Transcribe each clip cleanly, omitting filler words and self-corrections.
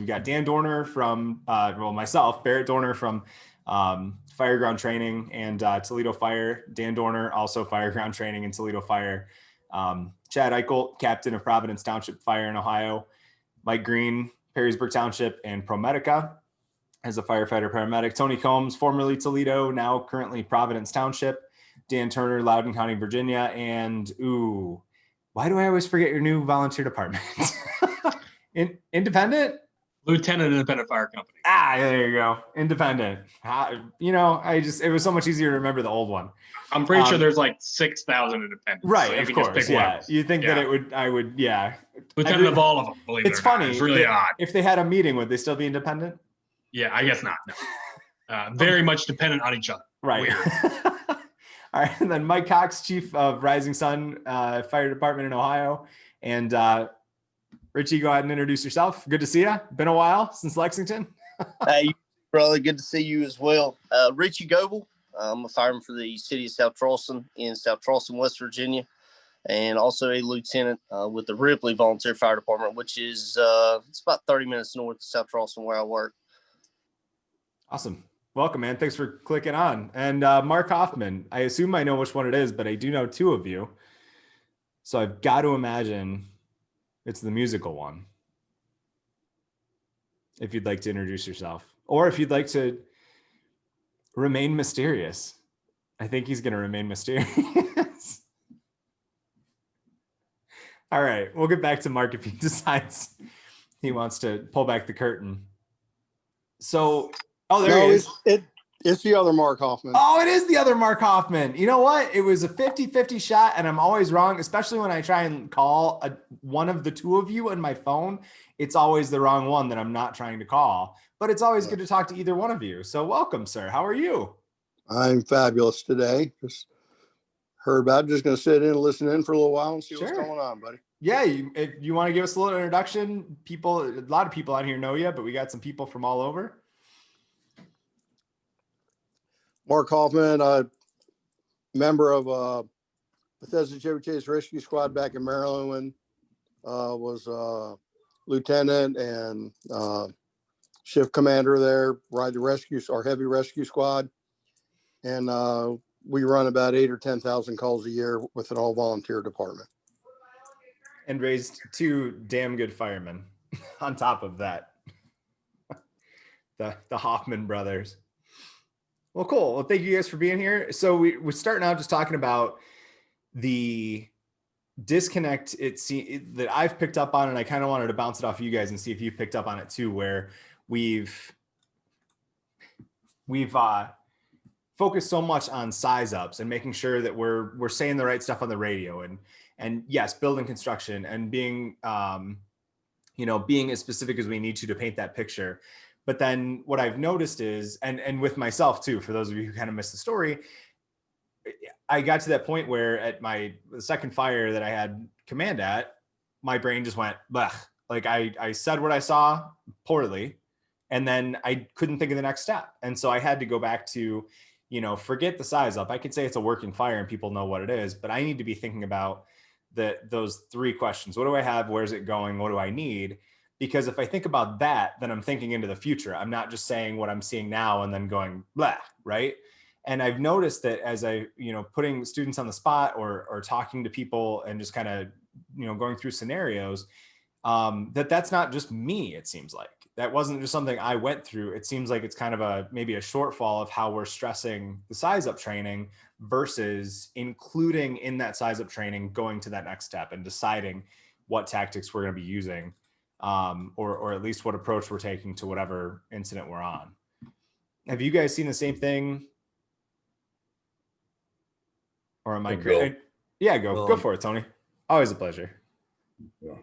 We've got Dan Dorner from, myself, Barrett Dorner from Fireground Training and Toledo Fire. Dan Dorner, also Fireground Training and Toledo Fire. Chad Eichel, captain of Providence Township Fire in Ohio. Mike Green, Perrysburg Township and ProMedica as a firefighter paramedic. Tony Combs, formerly Toledo, now currently Providence Township. Dan Turner, Loudoun County, Virginia. And why do I always forget your new volunteer department? Independent? Lieutenant Independent Fire Company. There you go. Independent. It was so much easier to remember the old one. I'm pretty sure there's like 6,000 independents. Right, so you of can course. Just pick Yeah. one. You think that I would. Lieutenant of all of them, believe it or funny. not. It's really odd. If they had a meeting, would they still be independent? Yeah, I guess not. No. Very much dependent on each other. Right. Weird. All right. And then Mike Cox, chief of Rising Sun Fire Department in Ohio. And Richie, go ahead and introduce yourself. Good to see you. Been a while since Lexington. Hey, brother. Good to see you as well. Richie Goebel. I'm a fireman for the city of South Charleston in South Charleston, West Virginia, and also a lieutenant with the Ripley Volunteer Fire Department, which is it's about 30 minutes north of South Charleston where I work. Awesome. Welcome, man. Thanks for clicking on. And Mark Hoffman, I assume I know which one it is, but I do know two of you. So I've got to imagine it's the musical one. If you'd like to introduce yourself, or if you'd like to remain mysterious. I think he's going to remain mysterious. All right. We'll get back to Mark if he decides he wants to pull back the curtain. So, there he is. It's the other Mark Hoffman. Oh, it is the other Mark Hoffman. You know what? It was a 50-50 shot, and I'm always wrong, especially when I try and call one of the two of you on my phone. It's always the wrong one that I'm not trying to call. But it's always good to talk to either one of you. So welcome, sir. How are you? I'm fabulous today. Just heard about it. Just going to sit in and listen in for a little while and see what's going on, buddy. Yeah, if you want to give us a little introduction, a lot of people on here know you, but we got some people from all over. Mark Hoffman, a member of Bethesda Chevy Chase Rescue Squad back in Maryland, was lieutenant and shift commander there, ride our heavy rescue squad. And we run about 8,000 or 10,000 calls a year with an all volunteer department. And raised two damn good firemen on top of that. The Hoffman brothers. Well, cool. Well, thank you guys for being here. So we're starting out just talking about the disconnect that I've picked up on, and I kind of wanted to bounce it off you guys and see if you picked up on it too, where we've focused so much on size ups and making sure that we're saying the right stuff on the radio, and yes, building construction and being being as specific as we need to paint that picture. But then what I've noticed is, and with myself too, for those of you who kind of missed the story, I got to that point where at the second fire that I had command at, my brain just went, blech. Like I said what I saw poorly, and then I couldn't think of the next step. And so I had to go back to, forget the size up. I could say it's a working fire and people know what it is, but I need to be thinking about those three questions. What do I have? Where's it going? What do I need? Because if I think about that, then I'm thinking into the future. I'm not just saying what I'm seeing now and then going, blah, right? And I've noticed that as putting students on the spot or talking to people and just kind of, going through scenarios, that's not just me, it seems like. That wasn't just something I went through. It seems like it's kind of maybe a shortfall of how we're stressing the size up training versus including in that size up training, going to that next step and deciding what tactics we're going to be using. Or at least what approach we're taking to whatever incident we're on. Have you guys seen the same thing? Or am I crazy? Yeah, go for it, Tony. Always a pleasure. Yeah.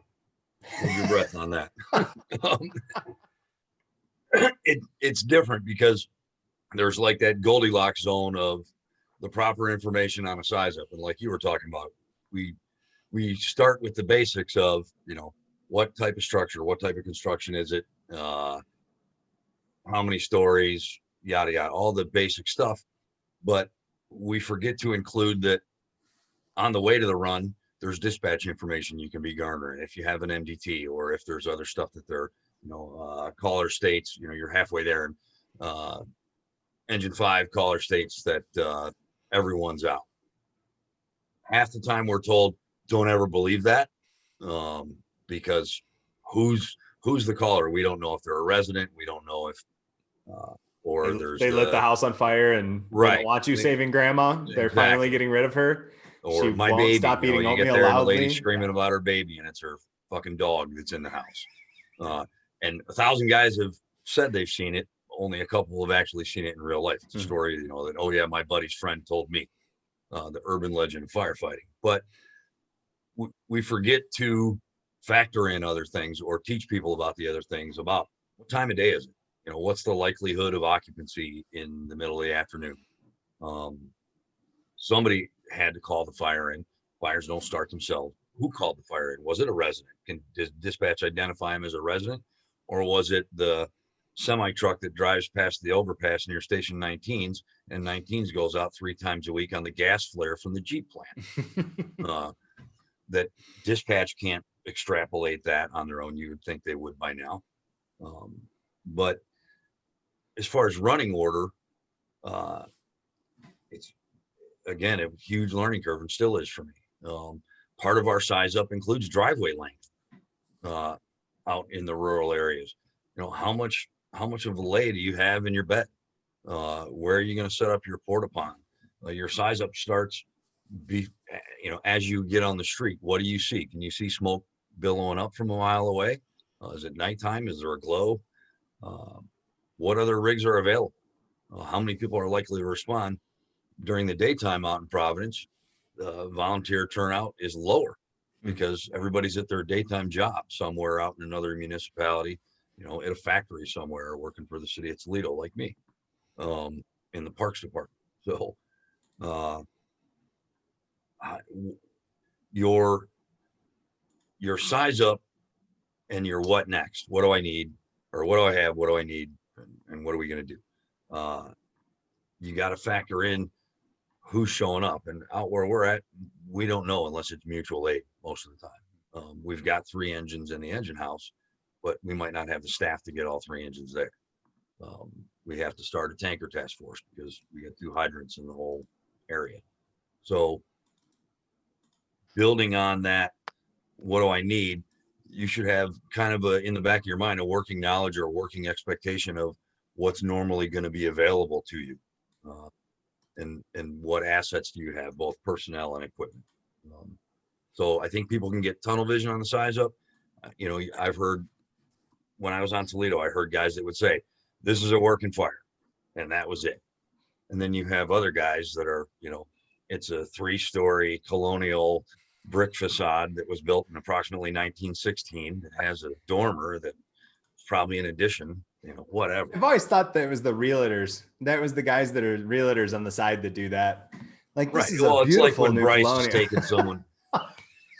Hold your breath on that. It's different because there's like that Goldilocks zone of the proper information on a size up. And like you were talking about, we start with the basics of, what type of structure, what type of construction is it? How many stories, yada, yada, all the basic stuff. But we forget to include that on the way to the run, there's dispatch information you can be garnering if you have an MDT or if there's other stuff that they're caller states, you're halfway there. And engine 5 caller states that everyone's out. Half the time we're told, don't ever believe that, because who's the caller? We don't know if they're a resident. We don't know if or they lit the house on fire and they don't want you saving grandma. They're finally getting rid of her. Or she my won't baby. stop eating You get oatmeal there and the loudly. lady's screaming about her baby, and it's her fucking dog that's in the house. And 1,000 guys have said they've seen it. Only a couple have actually seen it in real life. It's a story, that, oh yeah, my buddy's friend told me, the urban legend of firefighting. But we forget to factor in other things or teach people about the other things, about what time of day is it? What's the likelihood of occupancy in the middle of the afternoon? Somebody had to call the fire in. Fires don't start themselves. Who called the fire in? Was it a resident? Can dispatch identify him as a resident? Or was it the semi truck that drives past the overpass near station 19s, and 19s goes out 3 times a week on the gas flare from the Jeep plant? That dispatch can't extrapolate that on their own. You would think they would by now. But as far as running order, it's, again, a huge learning curve, and still is for me. Part of our size up includes driveway length out in the rural areas. How much of a lay do you have in your bed? Where are you going to set up your porta potty? Your size up starts as you get on the street. What do you see? Can you see smoke billowing up from a mile away? Is it nighttime? Is there a glow? What other rigs are available? How many people are likely to respond during the daytime out in Providence? Volunteer turnout is lower because everybody's at their daytime job somewhere out in another municipality, at a factory somewhere, working for the city of Toledo, like me, in the parks department. So your size up and your what next? What do I need? Or what do I have? What do I need? And what are we going to do? You got to factor in who's showing up. And out where we're at, we don't know unless it's mutual aid most of the time. We've got 3 engines in the engine house, but we might not have the staff to get all 3 engines there. We have to start a tanker task force because we got 2 hydrants in the whole area. So building on that, what do I need? You should have kind of in the back of your mind, a working knowledge or a working expectation of what's normally going to be available to you. And what assets do you have, both personnel and equipment? So I think people can get tunnel vision on the size up. I've heard, when I was on Toledo, I heard guys that would say, this is a working fire, and that was it. And then you have other guys that are, it's a 3-story colonial brick facade that was built in approximately 1916. It has a dormer that's probably an addition, whatever. I've always thought that it was the realtors. That was the guys that are realtors on the side that do that. Like, this is a beautiful, it's like when new Bryce colonial. is taking someone.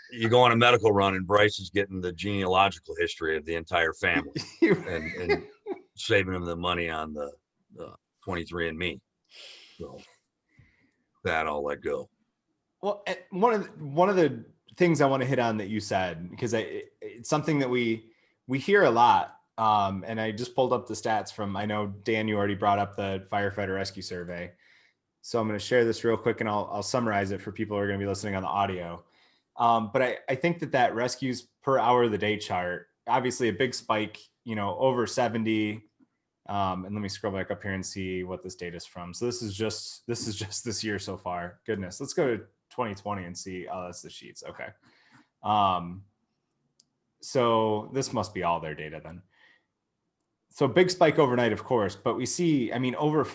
You go on a medical run and Bryce is getting the genealogical history of the entire family and saving him the money on the 23andMe. So that I'll let go. Well, one of the things I want to hit on that you said, because it's something that we hear a lot. And I just pulled up the stats from, I know Dan, you already brought up the firefighter rescue survey. So I'm going to share this real quick and I'll summarize it for people who are going to be listening on the audio. But I think that rescues per hour of the day chart, obviously a big spike, over 70. And let me scroll back up here and see what this data is from. So this is just this year so far. Goodness, let's go to 2020 and see. Oh, that's the sheets. Okay. So this must be all their data then. So big spike overnight, of course, but we see, over,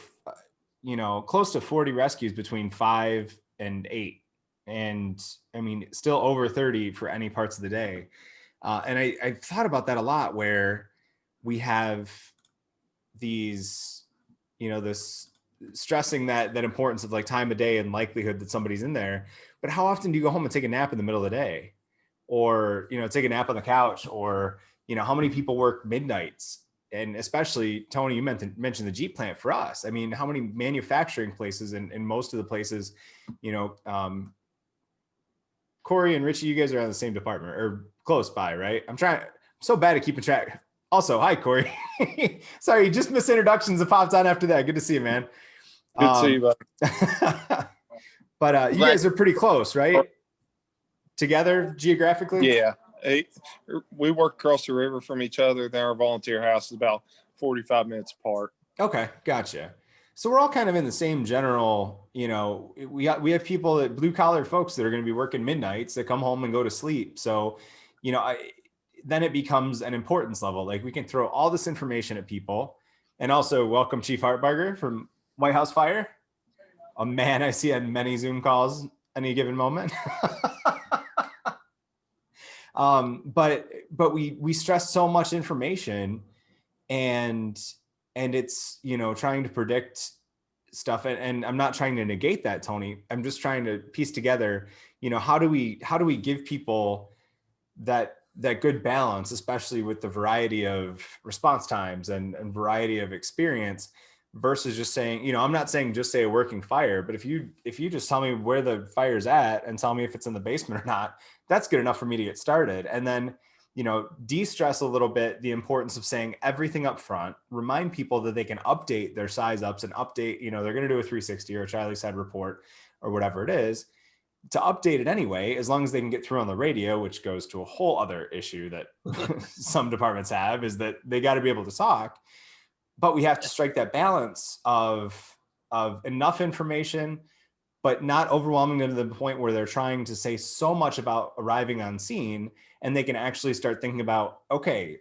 close to 40 rescues between 5 and 8. And still over 30 for any parts of the day. And I've thought about that a lot, where we have these, this stressing that importance of like time of day and likelihood that somebody's in there. But how often do you go home and take a nap in the middle of the day, or, take a nap on the couch, or, how many people work midnights? And especially, Tony, you mentioned the Jeep plant for us. How many manufacturing places and most of the places, Corey and Richie, you guys are on the same department or close by, right? I'm so bad at keeping track Also, hi, Corey. Sorry, just missed introductions that popped on after that. Good to see you, man. Good to see you, bud. But you guys are pretty close, right? Together geographically? Yeah. We work across the river from each other. Then our volunteer house is about 45 minutes apart. Okay, gotcha. So we're all kind of in the same general, we have people that blue collar folks that are going to be working midnights that come home and go to sleep. So, then it becomes an importance level. Like we can throw all this information at people. And also welcome Chief Hartbarger from White House Fire. A man I see on many Zoom calls any given moment. But we stress so much information and it's, trying to predict stuff. And I'm not trying to negate that, Tony. I'm just trying to piece together, how do we give people that good balance, especially with the variety of response times and variety of experience versus just saying, I'm not saying just say a working fire, but if you just tell me where the fire's at and tell me if it's in the basement or not, that's good enough for me to get started. And then, de-stress a little bit the importance of saying everything up front, remind people that they can update their size ups and update, they're going to do a 360 or a Charlie said report or whatever it is, to update it anyway, as long as they can get through on the radio, which goes to a whole other issue that some departments have, is that they got to be able to talk. But we have to strike that balance of enough information, but not overwhelming them to the point where they're trying to say so much about arriving on scene, and they can actually start thinking about, okay,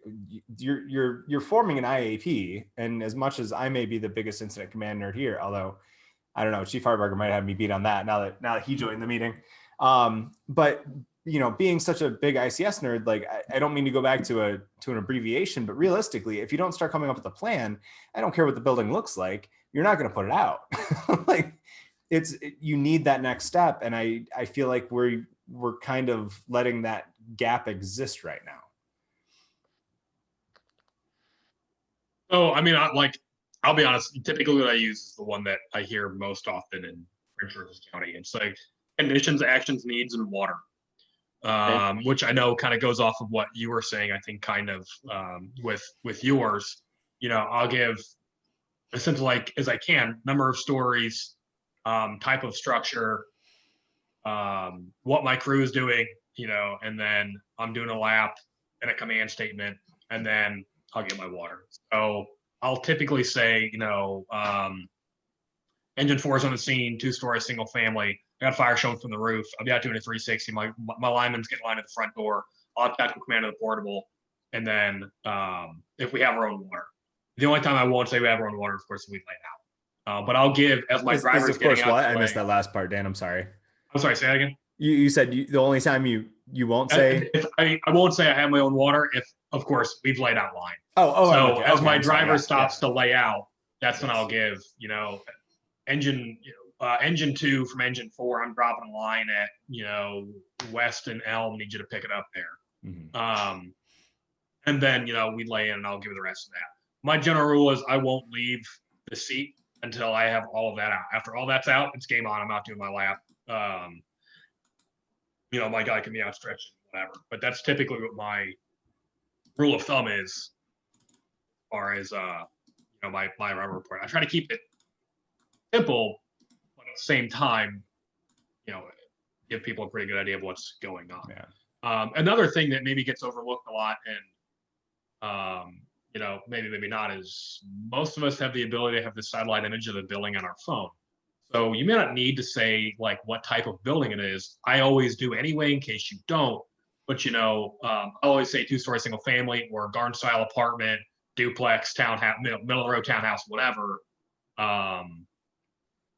you're forming an IAP, and as much as I may be the biggest incident command nerd here, although I don't know, Chief Hartbarger might have me beat on that now that he joined the meeting. But being such a big ICS nerd, like I don't mean to go back to an abbreviation, but realistically, if you don't start coming up with a plan, I don't care what the building looks like, you're not going to put it out. Like you need that next step. And I feel like we're kind of letting that gap exist right now. Oh, I mean, I'll be honest, typically what I use is the one that I hear most often in Prince George's County. It's like conditions, actions, needs, and water, which I know kind of goes off of what you were saying, I think kind of with yours. I'll give as simple like as I can, number of stories, type of structure, what my crew is doing, and then I'm doing a lap and a command statement, and then I'll get my water. So I'll typically say, engine 4 is on the scene, 2-story, single family. I got fire showing from the roof. I'm out doing a 360. My lineman's getting lined at the front door. I'll have tactical command of the portable. And then if we have our own water. The only time I won't say we have our own water, of course, we lay out. But I'll give, as my driver's getting out. I missed that last part, Dan. I'm sorry. I'm sorry, say that again? You said the only time you won't say? I won't say I have my own water if, of course, we've laid out line. So as my driver stops to lay out, that's when I'll give, engine 2 from engine 4, I'm dropping a line at, West and Elm, need you to pick it up there. Mm-hmm. And then, we lay in and I'll give the rest of that. My general rule is I won't leave the seat until I have all of that out. After all that's out, it's game on. I'm out doing my lap. My guy can be outstretched, whatever. But that's typically what my rule of thumb is, as far as my rubber report. I try to keep it simple, but at the same time, give people a pretty good idea of what's going on. Yeah. Another thing that maybe gets overlooked a lot, and maybe not, is most of us have the ability to have the satellite image of the building on our phone. So you may not need to say like what type of building it is. I always do anyway, in case you don't. But I always say 2-story single family or garden style apartment, duplex, townhouse, middle of the road townhouse, whatever.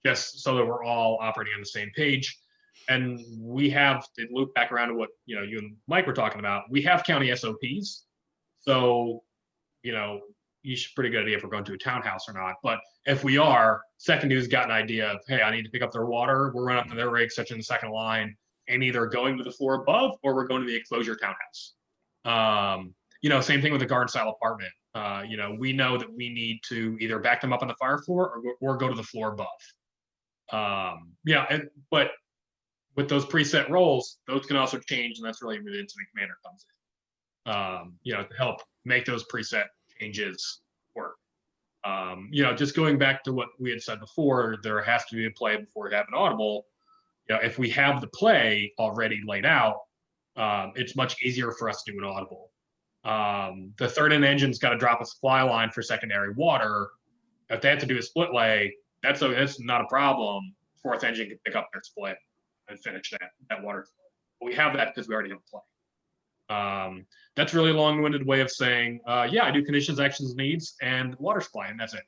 Just so that we're all operating on the same page. And we have to loop back around to what you and Mike were talking about. We have county SOPs, so you should pretty good idea if we're going to a townhouse or not. But if we are, second dude's got an idea of, hey, I need to pick up their water. We're running up to their rig, such in the second line, and either going to the floor above or we're going to the enclosure townhouse. Same thing with the garden style apartment. We know that we need to either back them up on the fire floor or go to the floor above. But with those preset roles, those can also change, and that's really where the incident commander comes in. to help make those preset changes work. Just going back to what we had said before, there has to be a play before we have an audible. If we have the play already laid out, it's much easier for us to do an audible. The third in engine's got to drop a supply line for secondary water. If they have to do a split lay, that's not a problem. Fourth engine can pick up their split and finish that water. But we have that because we already have a play. That's really a long-winded way of saying, yeah, I do conditions, actions, needs, and water supply, and that's it.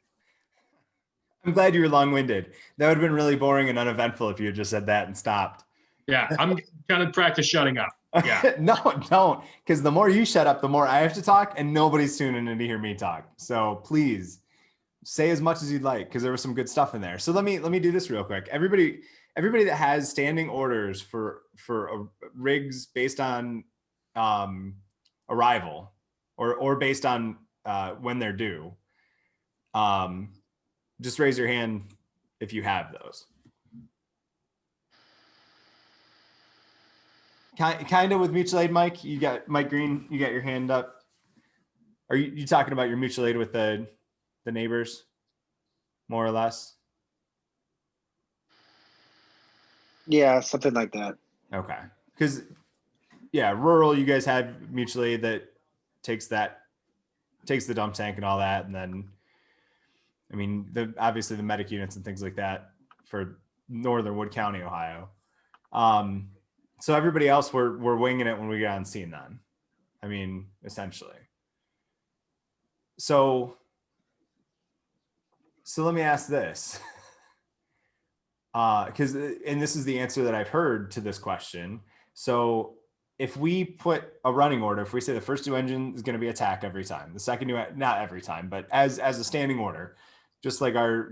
I'm glad you were long-winded. That would have been really boring and uneventful if you had just said that and stopped. Yeah, I'm kind of practice shutting up. Yeah. No, don't, because the more you shut up, the more I have to talk, and nobody's tuning in to hear me talk. So please say as much as you'd like, because there was some good stuff in there. So let me do this real quick. Everybody that has standing orders for rigs based on arrival or based on when they're due, just raise your hand if you have those. Kind of with mutual aid, Mike. You got Mike Green. You got your hand up. Are you talking about your mutual aid with the neighbors, more or less? Yeah, something like that. Okay, because yeah, rural, you guys have mutual aid that takes the dump tank and all that, and then I mean obviously the medic units and things like that for northern Wood County, Ohio. So everybody else, we're winging it when we get on scene then. I mean, essentially. So let me ask this. And this is the answer that I've heard to this question. So if we put a running order, if we say the first two engine is going to be attack every time, the second two, not every time, but as a standing order, just like our,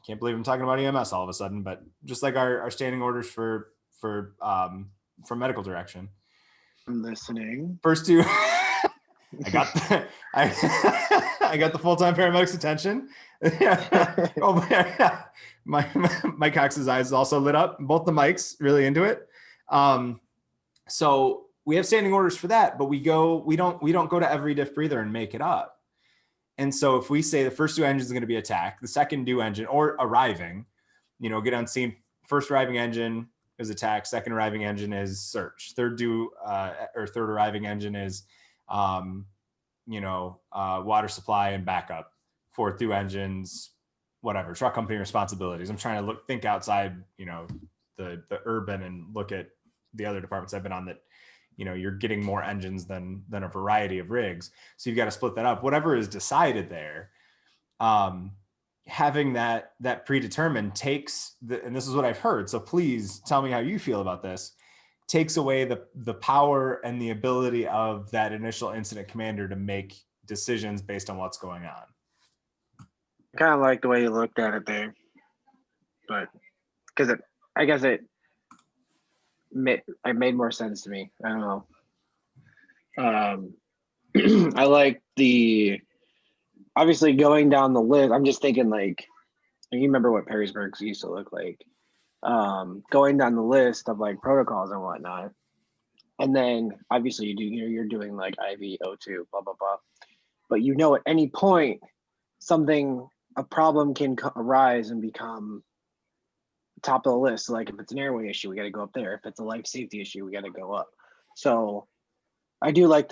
can't believe I'm talking about EMS all of a sudden, but just like our standing orders for medical direction. I'm listening. First two, I got the full-time paramedic's attention. Oh, my Cox's eyes also lit up. Both the mics really into it. So we have standing orders for that, but we don't go to every diff breather and make it up. And so if we say the first two engines are going to be attack, the second due engine or arriving, get on scene, first arriving engine is attack, second arriving engine is search, third arriving engine is water supply and backup, fourth due engines, whatever, truck company responsibilities. I'm trying to think outside, the urban and look at the other departments I've been on that, you're getting more engines than a variety of rigs. So you've got to split that up. Whatever is decided there, having that predetermined takes and this is what I've heard. So please tell me how you feel about this. Takes away the power and the ability of that initial incident commander to make decisions based on what's going on. I kind of like the way you looked at it there, but because I guess it made more sense to me. I don't know. I like obviously going down the list. I'm just thinking like, you remember what Perrysburg used to look like. Going down the list of like protocols and whatnot. And then obviously you're doing like IV, O2, blah, blah, blah. But at any point, a problem can arise and become top of the list. So like if it's an airway issue, we got to go up there. If it's a life safety issue, we got to go up. So I do like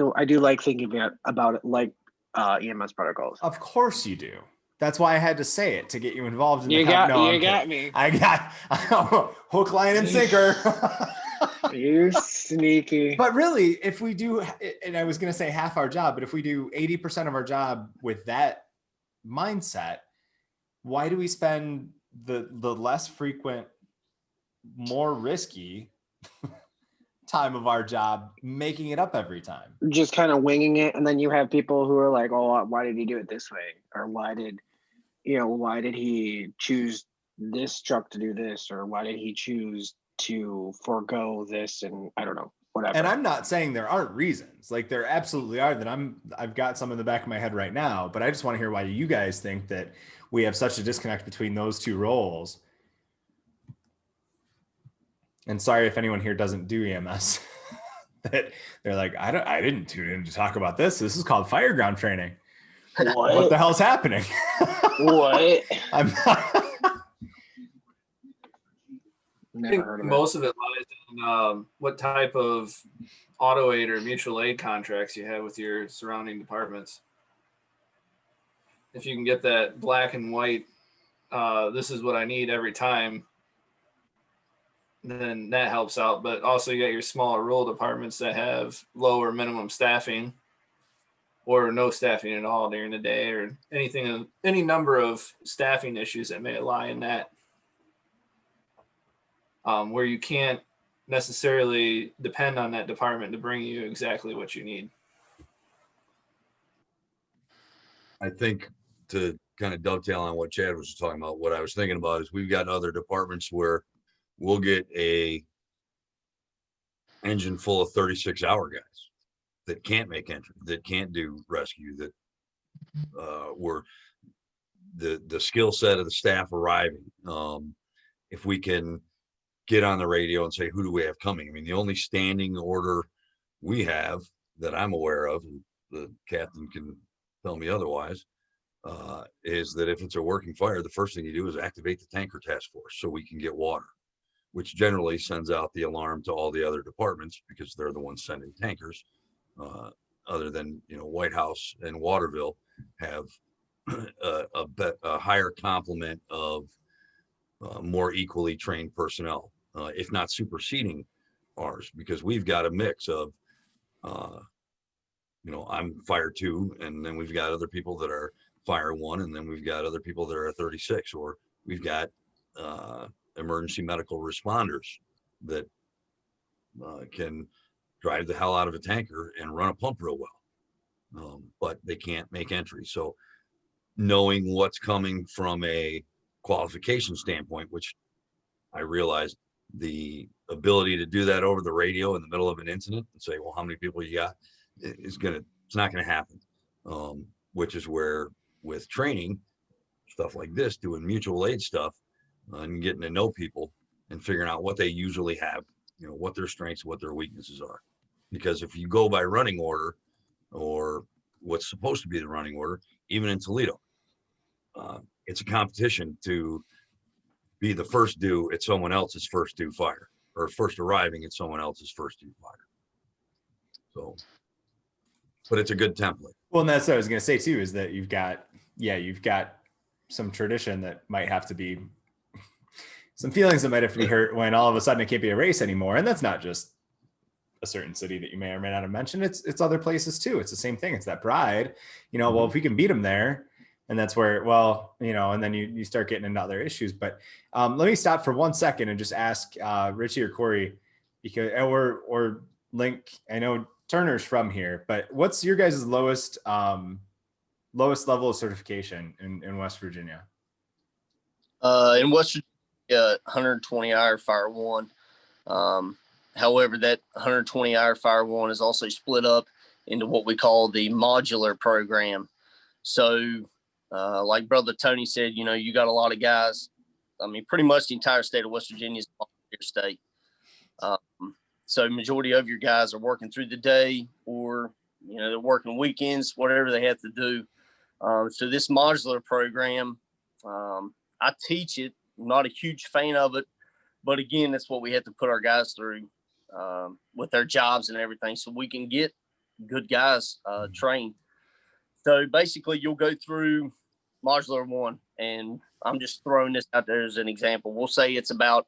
thinking about it like EMS protocols. Of course you do. That's why I had to say it to get you involved in the You got me. I got hook, line, and sinker. You sneaky. But really, if we do, and I was going to say half our job, but if we do 80% of our job with that mindset, why do we spend the less frequent, more risky time of our job making it up every time? Just kind of winging it, and then you have people who are like, "Oh, why did he do it this way?" Or why did he choose this truck to do this? Or why did he choose to forego this? And I don't know, whatever. And I'm not saying there aren't reasons. Like there absolutely are that I've got some in the back of my head right now, but I just want to hear why you guys think that we have such a disconnect between those two roles. And sorry if anyone here doesn't do EMS. that they're like, I didn't tune in to talk about this. This is called fireground training. What the hell's happening? What? I'm not. I think most of it lies in what type of auto aid or mutual aid contracts you have with your surrounding departments. If you can get that black and white, this is what I need every time, then that helps out. But also you got your smaller rural departments that have lower minimum staffing or no staffing at all during the day, or any number of staffing issues that may lie in that, where you can't necessarily depend on that department to bring you exactly what you need. I think to kind of dovetail on what Chad was talking about, what I was thinking about is we've got other departments where we'll get a engine full of 36-hour guys that can't make entry, that can't do rescue, that were the skill set of the staff arriving. If we can get on the radio and say, who do we have coming? I mean, the only standing order we have that I'm aware of, and the captain can tell me otherwise, is that if it's a working fire, the first thing you do is activate the tanker task force so we can get water, which generally sends out the alarm to all the other departments because they're the ones sending tankers. Other than, White House and Waterville have a higher complement of more equally trained personnel, if not superseding ours, because we've got a mix of, I'm fire 2, and then we've got other people that are fire 1, and then we've got other people that are 36, or we've got emergency medical responders that can drive the hell out of a tanker and run a pump real well, but they can't make entry. So knowing what's coming from a qualification standpoint, which I realized the ability to do that over the radio in the middle of an incident and say, well, how many people you got, it's not gonna happen. Which is where with training, stuff like this, doing mutual aid stuff, and getting to know people and figuring out what they usually have, what their strengths, what their weaknesses are. Because if you go by running order, or what's supposed to be the running order, even in Toledo, it's a competition to be the first due at someone else's first due fire, or first arriving at someone else's first due fire. So, but it's a good template. Well, and that's what I was going to say too, is that you've got some tradition that might have to be, some feelings that might have to be hurt when all of a sudden it can't be a race anymore. And that's not just a certain city that you may or may not have mentioned. It's other places too. It's the same thing. It's that pride, well, if we can beat them there, and that's where, and then you start getting into other issues. But let me stop for 1 second and just ask Richie or Corey, because, or Link, I know Turner's from here, but what's your guys' lowest level of certification in West Virginia? In West Virginia, 120-hour Fire 1. However, that 120-hour Fire 1 is also split up into what we call the modular program. So, like Brother Tony said, you got a lot of guys. I mean, pretty much the entire state of West Virginia is a volunteer state. So majority of your guys are working through the day, or, they're working weekends, whatever they have to do. So this modular program, I teach it. I'm not a huge fan of it, but again, that's what we have to put our guys through with their jobs and everything, so we can get good guys trained. So basically, you'll go through modular 1, and I'm just throwing this out there as an example. We'll say it's about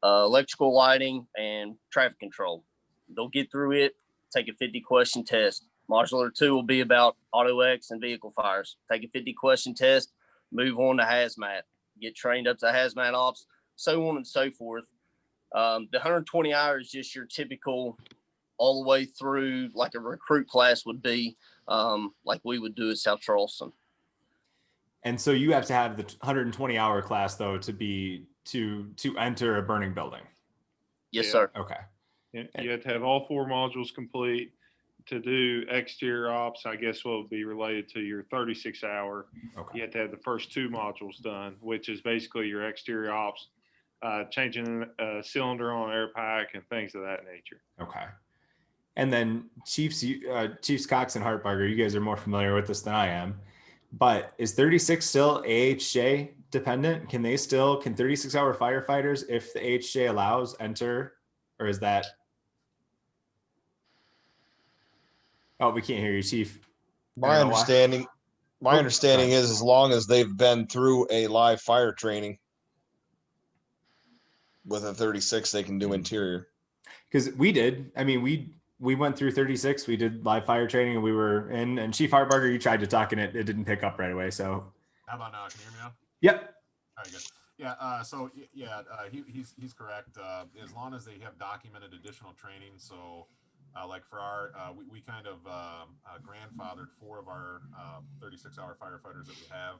electrical lighting and traffic control. They'll get through it, take a 50-question test. Modular 2 will be about auto X and vehicle fires. Take a 50-question test, move on to hazmat, get trained up to hazmat ops, so on and so forth. The 120 hours is just your typical all the way through, like a recruit class would be, like we would do at South Charleston. And so you have to have the 120-hour class, though, to enter a burning building. Yes, sir. Okay. You have to have all 4 modules complete to do exterior ops. I guess what would be related to your 36-hour. Okay. You have to have the first 2 modules done, which is basically your exterior ops, changing a cylinder on an air pack and things of that nature. Okay. And then Chiefs Cox and Hartbarger, you guys are more familiar with this than I am. But is 36 still AHJ dependent? Can 36-hour firefighters, if the AHJ allows, enter, or is that? Oh, we can't hear you, Chief. My understanding is as long as they've been through a live fire training with a 36, they can do interior. Because we did. I mean, we went through 36. We did live fire training, and we were in. And Chief Hartbarger, you tried to talk, and it didn't pick up right away. So how about now? Can you hear me now? Yep. All right, good. Yeah. He's correct. As long as they have documented additional training. So, like for our, we kind of grandfathered 4 of our 36-hour firefighters that we have.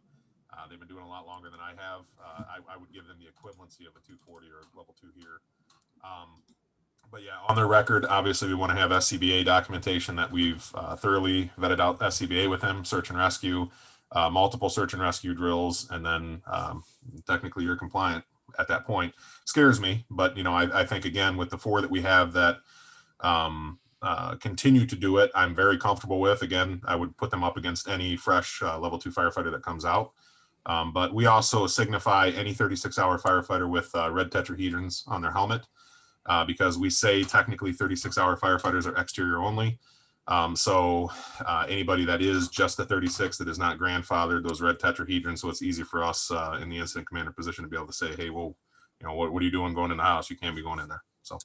They've been doing a lot longer than I have. I would give them the equivalency of a 240 or level 2 here. But yeah, on their record, obviously we want to have SCBA documentation that we've thoroughly vetted out SCBA with them, search and rescue, multiple search and rescue drills, and then technically you're compliant at that point. Scares me, but I think again with the 4 that we have that continue to do it, I'm very comfortable with. Again, I would put them up against any fresh level 2 firefighter that comes out. But we also signify any 36-hour firefighter with red tetrahedrons on their helmet. Because we say technically 36-hour firefighters are exterior only. So anybody that is just a 36 that is not grandfathered, those red tetrahedrons, so it's easy for us in the incident commander position to be able to say, hey, well, what are you doing going in the house? You can't be going in there. So,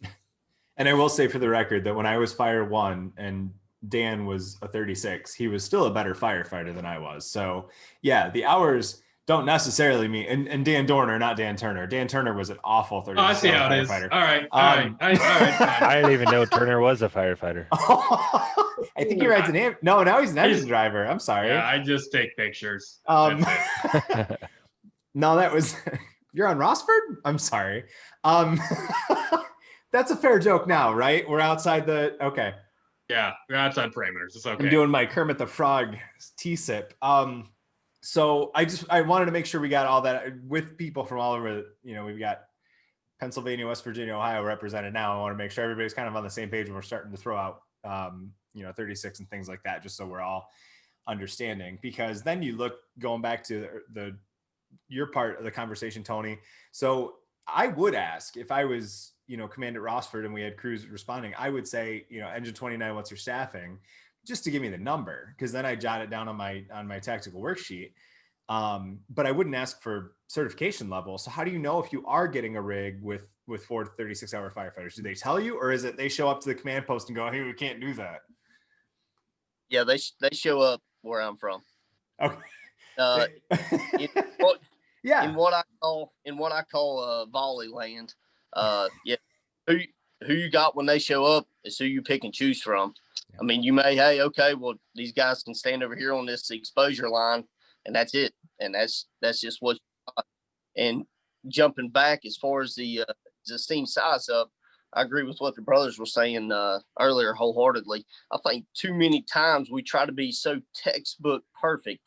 and I will say for the record that when I was Fire 1 and Dan was a 36, he was still a better firefighter than I was. So yeah, the hours don't necessarily mean, and Dan Dorner, not Dan Turner. Dan Turner was an awful 36 I see how it is. firefighter. All right. All right. I didn't even know Turner was a firefighter. I think he rides an no, now he's an engine driver. I'm sorry. Yeah, I just take pictures. No, that was you're on Rossford? I'm sorry. That's a fair joke now, right? We're outside the okay. Yeah, we're outside parameters. It's okay. I'm doing my Kermit the Frog T-sip. So I wanted to make sure we got all that with people from all over, we've got Pennsylvania, West Virginia, Ohio represented now. I want to make sure everybody's kind of on the same page when we're starting to throw out, 36 and things like that, just so we're all understanding, because then you look going back to your part of the conversation, Tony. So I would ask if I was, Commander Rossford and we had crews responding, I would say, Engine 29, what's your staffing? Just to give me the number, because then I jot it down on my tactical worksheet. But I wouldn't ask for certification level. So how do you know if you are getting a rig with 4 36-hour firefighters? Do they tell you, or is it they show up to the command post and go, hey, we can't do that? Yeah, they show up where I'm from. Okay. In what I call volley land. Yeah. Who you got when they show up is who you pick and choose from. I mean, you may, hey, okay, well, these guys can stand over here on this exposure line, and that's it. And that's just what you got. And jumping back as far as the steam size up, I agree with what the brothers were saying earlier wholeheartedly. I think too many times we try to be so textbook perfect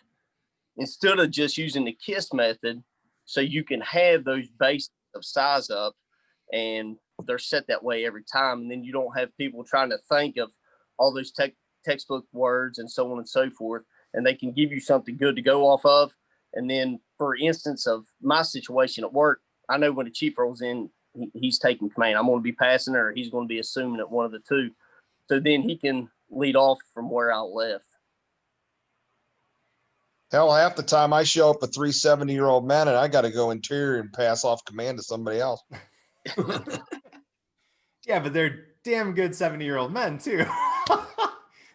instead of just using the KISS method so you can have those basics of size up, and they're set that way every time. And then you don't have people trying to think of all those textbook words and so on and so forth, and they can give you something good to go off of. And then, for instance of my situation at work, I know when the chief rolls in, he's taking command. I'm going to be passing or he's going to be assuming at one of the two. So then he can lead off from where I left. Hell, half the time I show up a 370-year-old man and I got to go interior and pass off command to somebody else. Yeah, but they're damn good 70-year-old men too.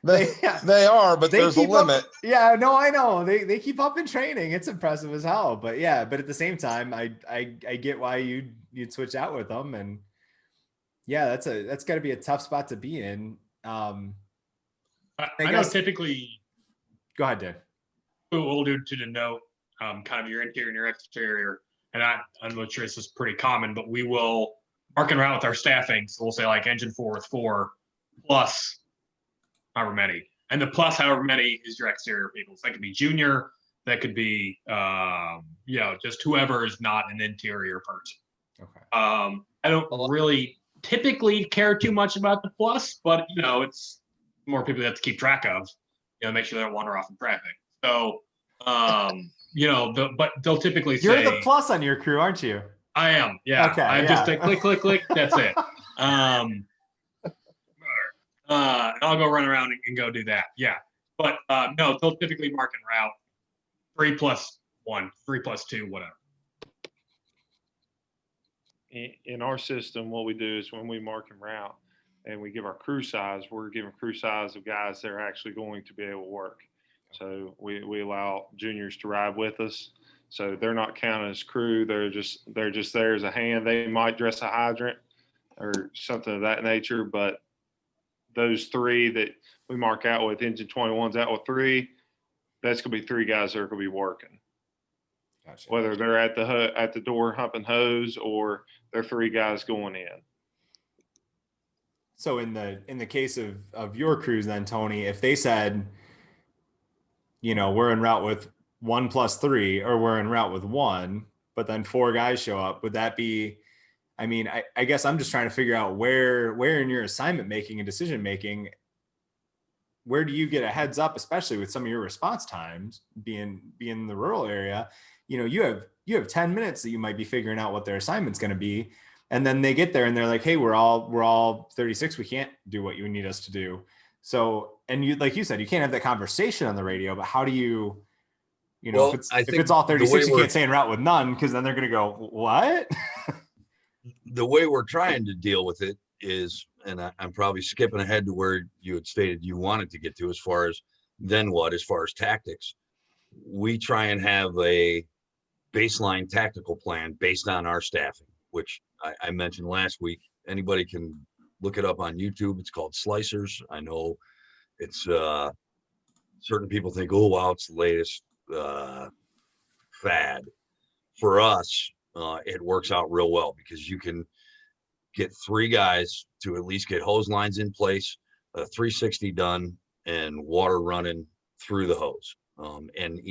They are, but there's a limit. Yeah, no, I know. They keep up in training. It's impressive as hell. But yeah, but at the same time, I get why you'd switch out with them. And yeah, that's got to be a tough spot to be in. I know typically. Go ahead, Dan. We'll do to denote kind of your interior and your exterior. And I'm not sure this is pretty common, but we will mark it around with our staffing. So we'll say like engine 4 with 4 plus however many. And the plus however many is your exterior people. So that could be junior. That could be, just whoever is not an interior person. Okay. I don't really typically care too much about the plus, but you know, it's more people that have to keep track of, you know, make sure they don't wander off in traffic. So, you know, but they'll typically You're say, the plus on your crew, aren't you? I am, yeah. Okay, I yeah. just say click, click, click. That's it. And I'll go run around and go do that. Yeah, but no, they'll typically mark en route 3+1, 3+2, whatever. In our system, what we do is when we mark en route and we give our crew size, we're giving crew size of guys that are actually going to be able to work. So we allow juniors to ride with us. So they're not counted as crew. They're just there as a hand. They might dress a hydrant or something of that nature, but those three that we mark out with, engine 21's out with 3, that's going to be 3 guys that are going to be working. Gotcha. Whether they're at the door humping hose or they're 3 guys going in. So in the case of your crews then, Tony, if they said, you know, we're en route with 1+3 or we're en route with 1, but then 4 guys show up, would that be, I mean, I guess I'm just trying to figure out where in your assignment making and decision making, where do you get a heads up, especially with some of your response times being in the rural area? You know, you have 10 minutes that you might be figuring out what their assignment's going to be. And then they get there and they're like, hey, we're all 36. We can't do what you need us to do. So, and you, like you said, you can't have that conversation on the radio, but how do you know, Well, if it's all 36, you can't say en route with none, because then they're going to go, what? The way we're trying to deal with it is, and I'm probably skipping ahead to where you had stated you wanted to get to as far as tactics. We try and have a baseline tactical plan based on our staffing, which I mentioned last week. Anybody can look it up on YouTube. It's called Slicers. I know it's certain people think, oh, wow, it's the latest fad. For us, it works out real well because you can get 3 guys to at least get hose lines in place, 360 done, and water running through the hose, and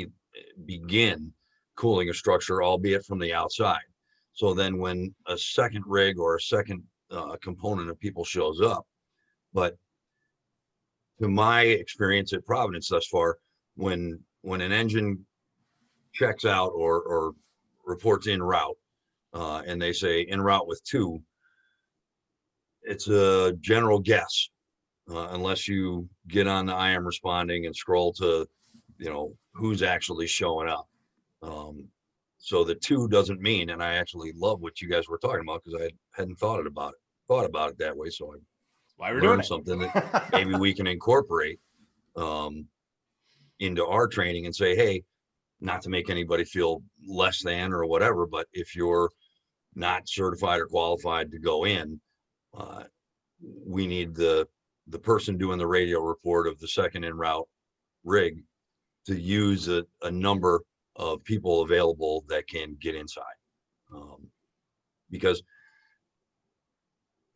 begin cooling a structure, albeit from the outside. So then when a second rig or a second component of people shows up, but to my experience at Providence thus far, when an engine checks out or reports en route, and they say en route with 2, it's a general guess, unless you get on the I am responding and scroll to, you know, who's actually showing up. So the 2 doesn't mean, and I actually love what you guys were talking about because I hadn't thought about it that way. So I learned something that maybe we can incorporate into our training and say, hey, not to make anybody feel less than or whatever, but if you're not certified or qualified to go in, we need the person doing the radio report of the second en route rig to use a number of people available that can get inside. Because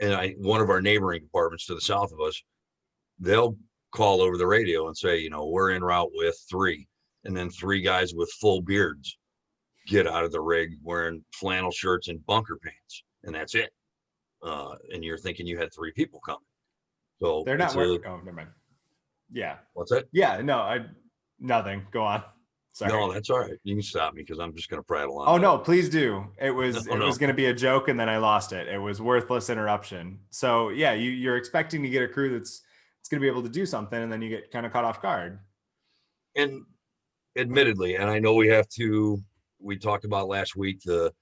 one of our neighboring departments to the south of us, they'll call over the radio and say, you know, we're en route with 3, and then 3 guys with full beards get out of the rig wearing flannel shirts and bunker pants, and that's it. And you're thinking you had 3 people coming. So they're not working. Oh, never mind. Yeah. What's that? Yeah, no, nothing. Go on. Sorry. No, that's all right. You can stop me because I'm just going to prattle on. Oh no, please do. It was No. was going to be a joke and then I lost it. It was worthless interruption. So yeah, you're expecting to get a crew that's going to be able to do something, and then you get kind of caught off guard. And admittedly, and I know we talked about last week the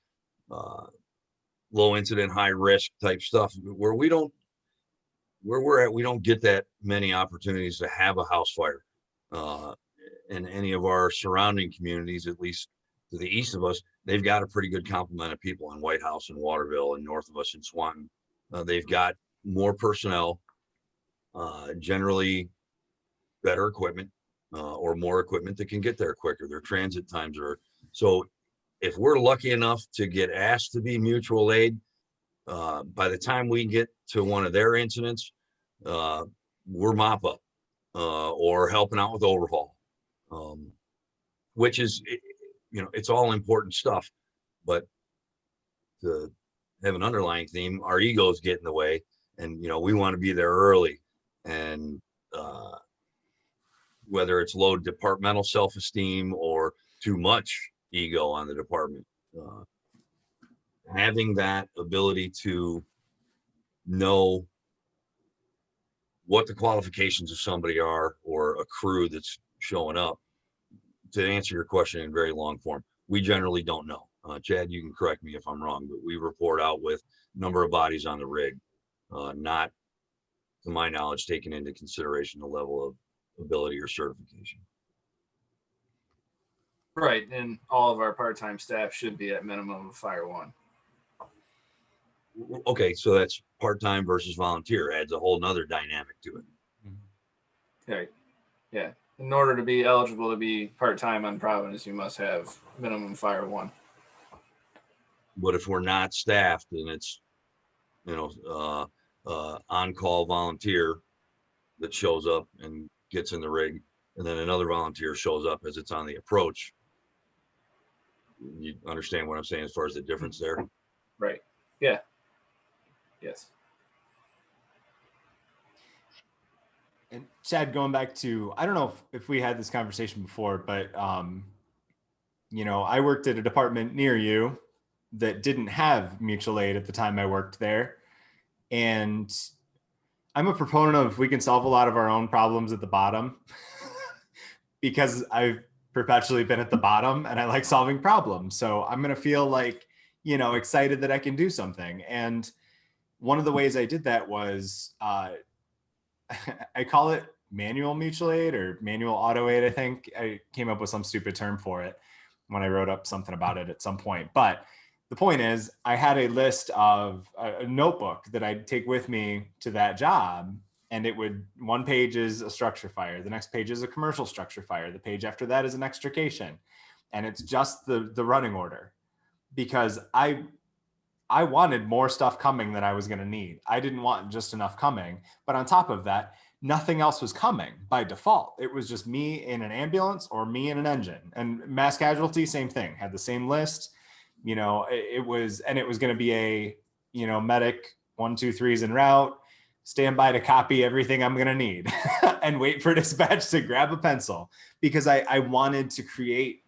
low incident, high risk type stuff where we don't get that many opportunities to have a house fire in any of our surrounding communities. At least to the east of us, they've got a pretty good complement of people in White House and Waterville, and north of us in Swanton. They've got more personnel, generally better equipment, or more equipment that can get there quicker. Their transit times are so. If we're lucky enough to get asked to be mutual aid, by the time we get to one of their incidents, we're mop up or helping out with overhaul, which is, you know, it's all important stuff. But the have an underlying theme. Our egos get in the way, and we want to be there early, and whether it's low departmental self-esteem or too much ego on the department, having that ability to know what the qualifications of somebody are, or a crew that's showing up. To answer your question in very long form, we generally don't know. Chad, you can correct me if I'm wrong, but we report out with number of bodies on the rig, not, to my knowledge, taking into consideration the level of ability or certification. Right, and all of our part-time staff should be at minimum of Fire 1. Okay, so that's part-time versus volunteer, adds a whole nother dynamic to it. Okay, yeah. In order to be eligible to be part-time on Providence, you must have minimum Fire 1. But if we're not staffed and it's, on-call volunteer that shows up and gets in the rig, and then another volunteer shows up as it's on the approach, you understand what I'm saying as far as the difference there? Right, yeah. Yes. And Chad, going back to, I don't know if we had this conversation before, but, I worked at a department near you that didn't have mutual aid at the time I worked there. And I'm a proponent of, we can solve a lot of our own problems at the bottom because I've perpetually been at the bottom and I like solving problems. So I'm going to feel like, excited that I can do something. And one of the ways I did that was, I call it manual mutual aid or manual auto aid. I think I came up with some stupid term for it when I wrote up something about it at some point. But the point is, I had a list of a notebook that I'd take with me to that job. And it would, one page is a structure fire. The next page is a commercial structure fire. The page after that is an extrication. And it's just the running order, because I wanted more stuff coming than I was going to need. I didn't want just enough coming. But on top of that, nothing else was coming by default. It was just me in an ambulance or me in an engine. And mass casualty, same thing, had the same list. It was going to be a, medic 1, 2, 3 is en route, stand by to copy everything I'm going to need and wait for dispatch to grab a pencil, because I wanted to create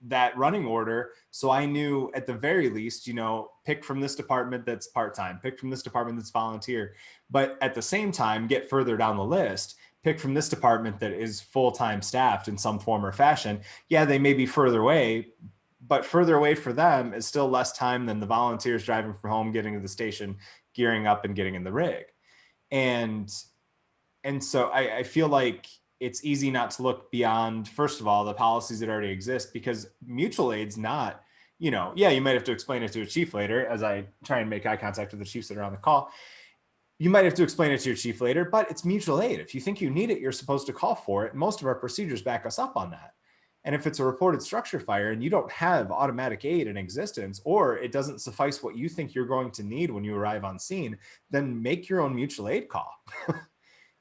that running order. So I knew at the very least, pick from this department that's part-time, pick from this department that's volunteer, but at the same time, get further down the list, pick from this department that is full-time staffed in some form or fashion. Yeah, they may be further away, but further away for them is still less time than the volunteers driving from home, getting to the station, gearing up and getting in the rig. And so I feel like it's easy not to look beyond, first of all, the policies that already exist, because mutual aid's not, you might have to explain it to a chief later, as I try and make eye contact with the chiefs that are on the call. You might have to explain it to your chief later, but it's mutual aid. If you think you need it, you're supposed to call for it. Most of our procedures back us up on that. And if it's a reported structure fire and you don't have automatic aid in existence, or it doesn't suffice what you think you're going to need when you arrive on scene, then make your own mutual aid call.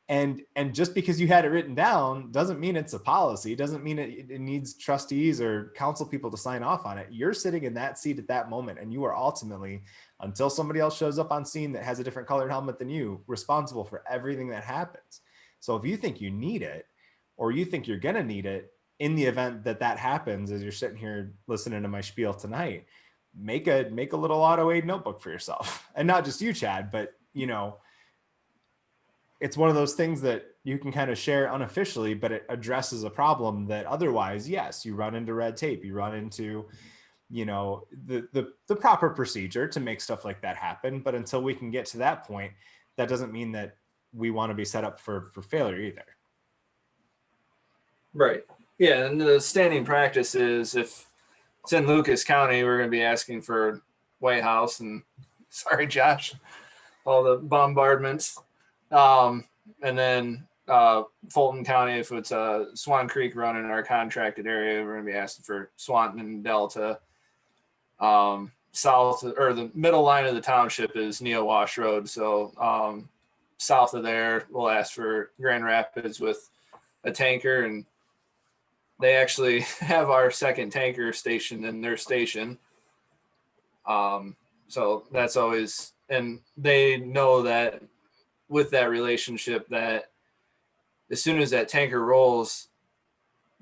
And just because you had it written down doesn't mean it's a policy, doesn't mean it needs trustees or council people to sign off on it. You're sitting in that seat at that moment, and you are ultimately, until somebody else shows up on scene that has a different colored helmet than you, responsible for everything that happens. So if you think you need it, or you think you're going to need it, in the event that happens, as you're sitting here listening to my spiel tonight, make a little auto aid notebook for yourself. And not just you, Chad, but it's one of those things that you can kind of share unofficially, but it addresses a problem that otherwise, yes, you run into red tape, you run into, the proper procedure to make stuff like that happen. But until we can get to that point, that doesn't mean that we want to be set up for failure either. Right. Yeah, and the standing practice is, if it's in Lucas County, we're going to be asking for White House and, sorry, Josh, all the bombardments. And then Fulton County, if it's Swan Creek run in our contracted area, we're going to be asking for Swanton and Delta. South, or the middle line of the township is Neowash Road. So south of there, we'll ask for Grand Rapids with a tanker, and they actually have our second tanker stationed in their station. So that's always, and they know that with that relationship, that as soon as that tanker rolls,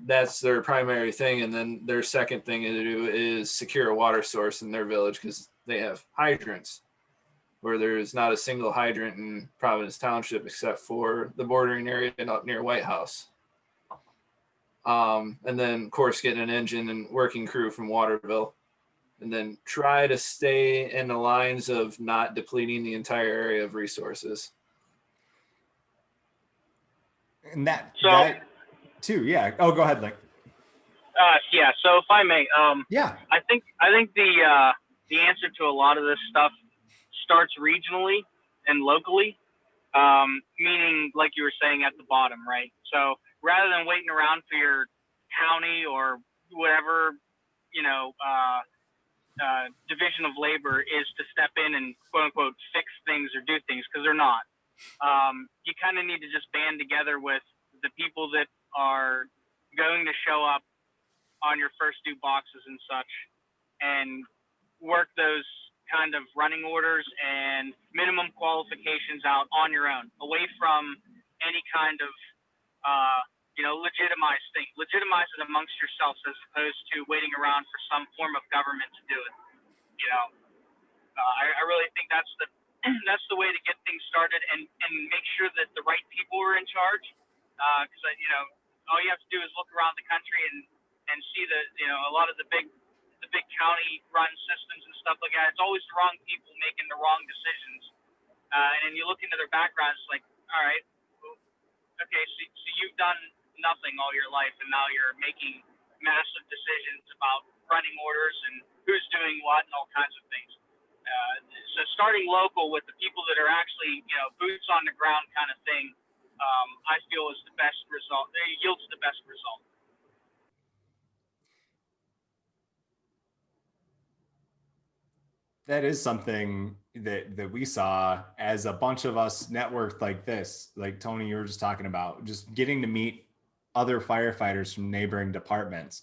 that's their primary thing. And then their second thing to do is secure a water source in their village, because they have hydrants where there's not a single hydrant in Providence Township except for the bordering area and up near White House. And then, of course, getting an engine and working crew from Waterville, and then try to stay in the lines of not depleting the entire area of resources. And that too, yeah. Oh, go ahead, Link. Yeah. So if I may, yeah, I think the answer to a lot of this stuff starts regionally and locally, meaning like you were saying at the bottom, right? So rather than waiting around for your county or whatever, division of labor is to step in and quote unquote fix things or do things, because they're not. You kind of need to just band together with the people that are going to show up on your first due boxes and such, and work those kind of running orders and minimum qualifications out on your own, away from any kind of legitimized thing. Legitimize it amongst yourselves as opposed to waiting around for some form of government to do it. I really think that's the way to get things started, and make sure that the right people are in charge. Because all you have to do is look around the country and see that a lot of the big county run systems and stuff like that, it's always the wrong people making the wrong decisions. And then you look into their backgrounds, it's like, all right, okay, so you've done nothing all your life, and now you're making massive decisions about running orders and who's doing what and all kinds of things. So starting local with the people that are actually, boots on the ground kind of thing, I feel is the best result. It yields the best result. That is something that we saw as a bunch of us networked like this, like Tony, you were just talking about, just getting to meet other firefighters from neighboring departments.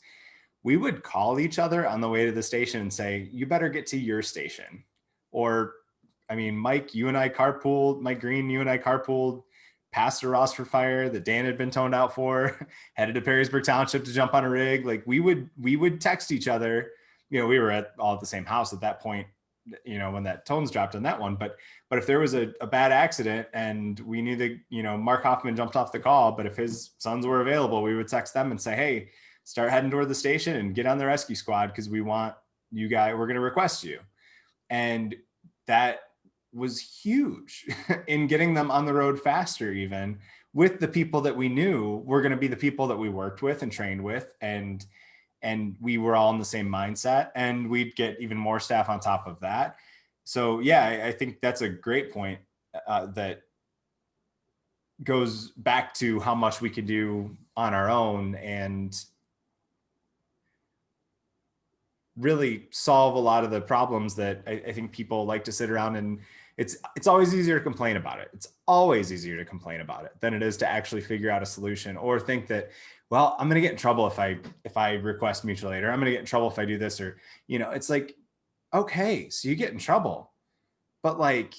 We would call each other on the way to the station and say, you better get to your station. Or, I mean, Mike, you and I carpooled, Mike Green, you and I carpooled past a Rossford fire that Dan had been toned out for, headed to Perrysburg Township to jump on a rig. Like we would text each other. We were all at the same house at that point, when that tones dropped on that one. But if there was a bad accident and we knew that, Mark Hoffman jumped off the call, but if his sons were available, we would text them and say, hey, start heading toward the station and get on the rescue squad, because we want you guys, we're going to request you. And that was huge in getting them on the road faster, even with the people that we knew were going to be the people that we worked with and trained with. And we were all in the same mindset, and we'd get even more staff on top of that. So yeah, I think that's a great point that goes back to how much we could do on our own and really solve a lot of the problems that I think people like to sit around, and it's always easier to complain about it. It's always easier to complain about it than it is to actually figure out a solution, or think that, well, I'm going to get in trouble if I request mutual aid, or I'm going to get in trouble if I do this, or, it's like, okay, so you get in trouble, but like,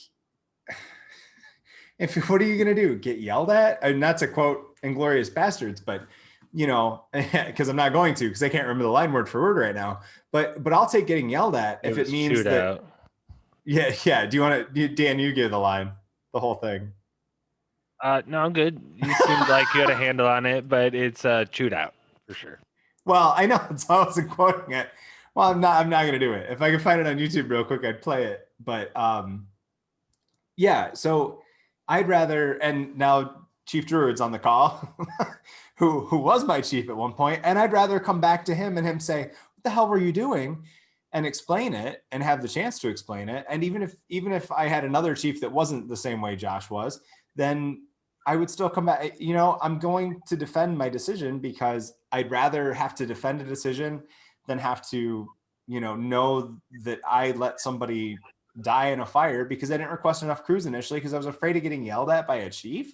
what are you going to do? Get yelled at? And not to quote Inglourious Bastards, but because I'm not going to, because I can't remember the line word for word right now, but I'll take getting yelled at if it means that. Yeah. Do you want to, Dan, you give the line, the whole thing? No, I'm good. You seemed like you had a handle on it, but it's chewed out for sure. Well, I know, so I wasn't quoting it. Well, I'm not going to do it. If I could find it on YouTube real quick, I'd play it. But yeah, so I'd rather, and now Chief Druid's on the call, who was my chief at one point, and I'd rather come back to him and him say, what the hell were you doing? And explain it and have the chance to explain it. And even if I had another chief that wasn't the same way Josh was, then I would still come back. I'm going to defend my decision, because I'd rather have to defend a decision than have to, know that I let somebody die in a fire because I didn't request enough crews initially because I was afraid of getting yelled at by a chief.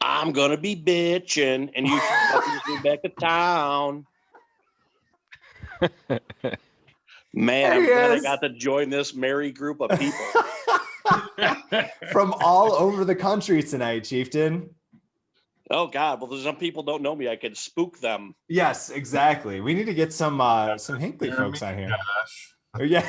I'm gonna be bitching, and you should fucking get back to town. Man, There I'm he glad I is. got to join this merry group of people. From all over the country tonight, Chieftain. Oh God, well, some people don't know me. I could spook them. Yes, exactly. We need to get some Hinkley folks on here. Josh. Oh, yeah.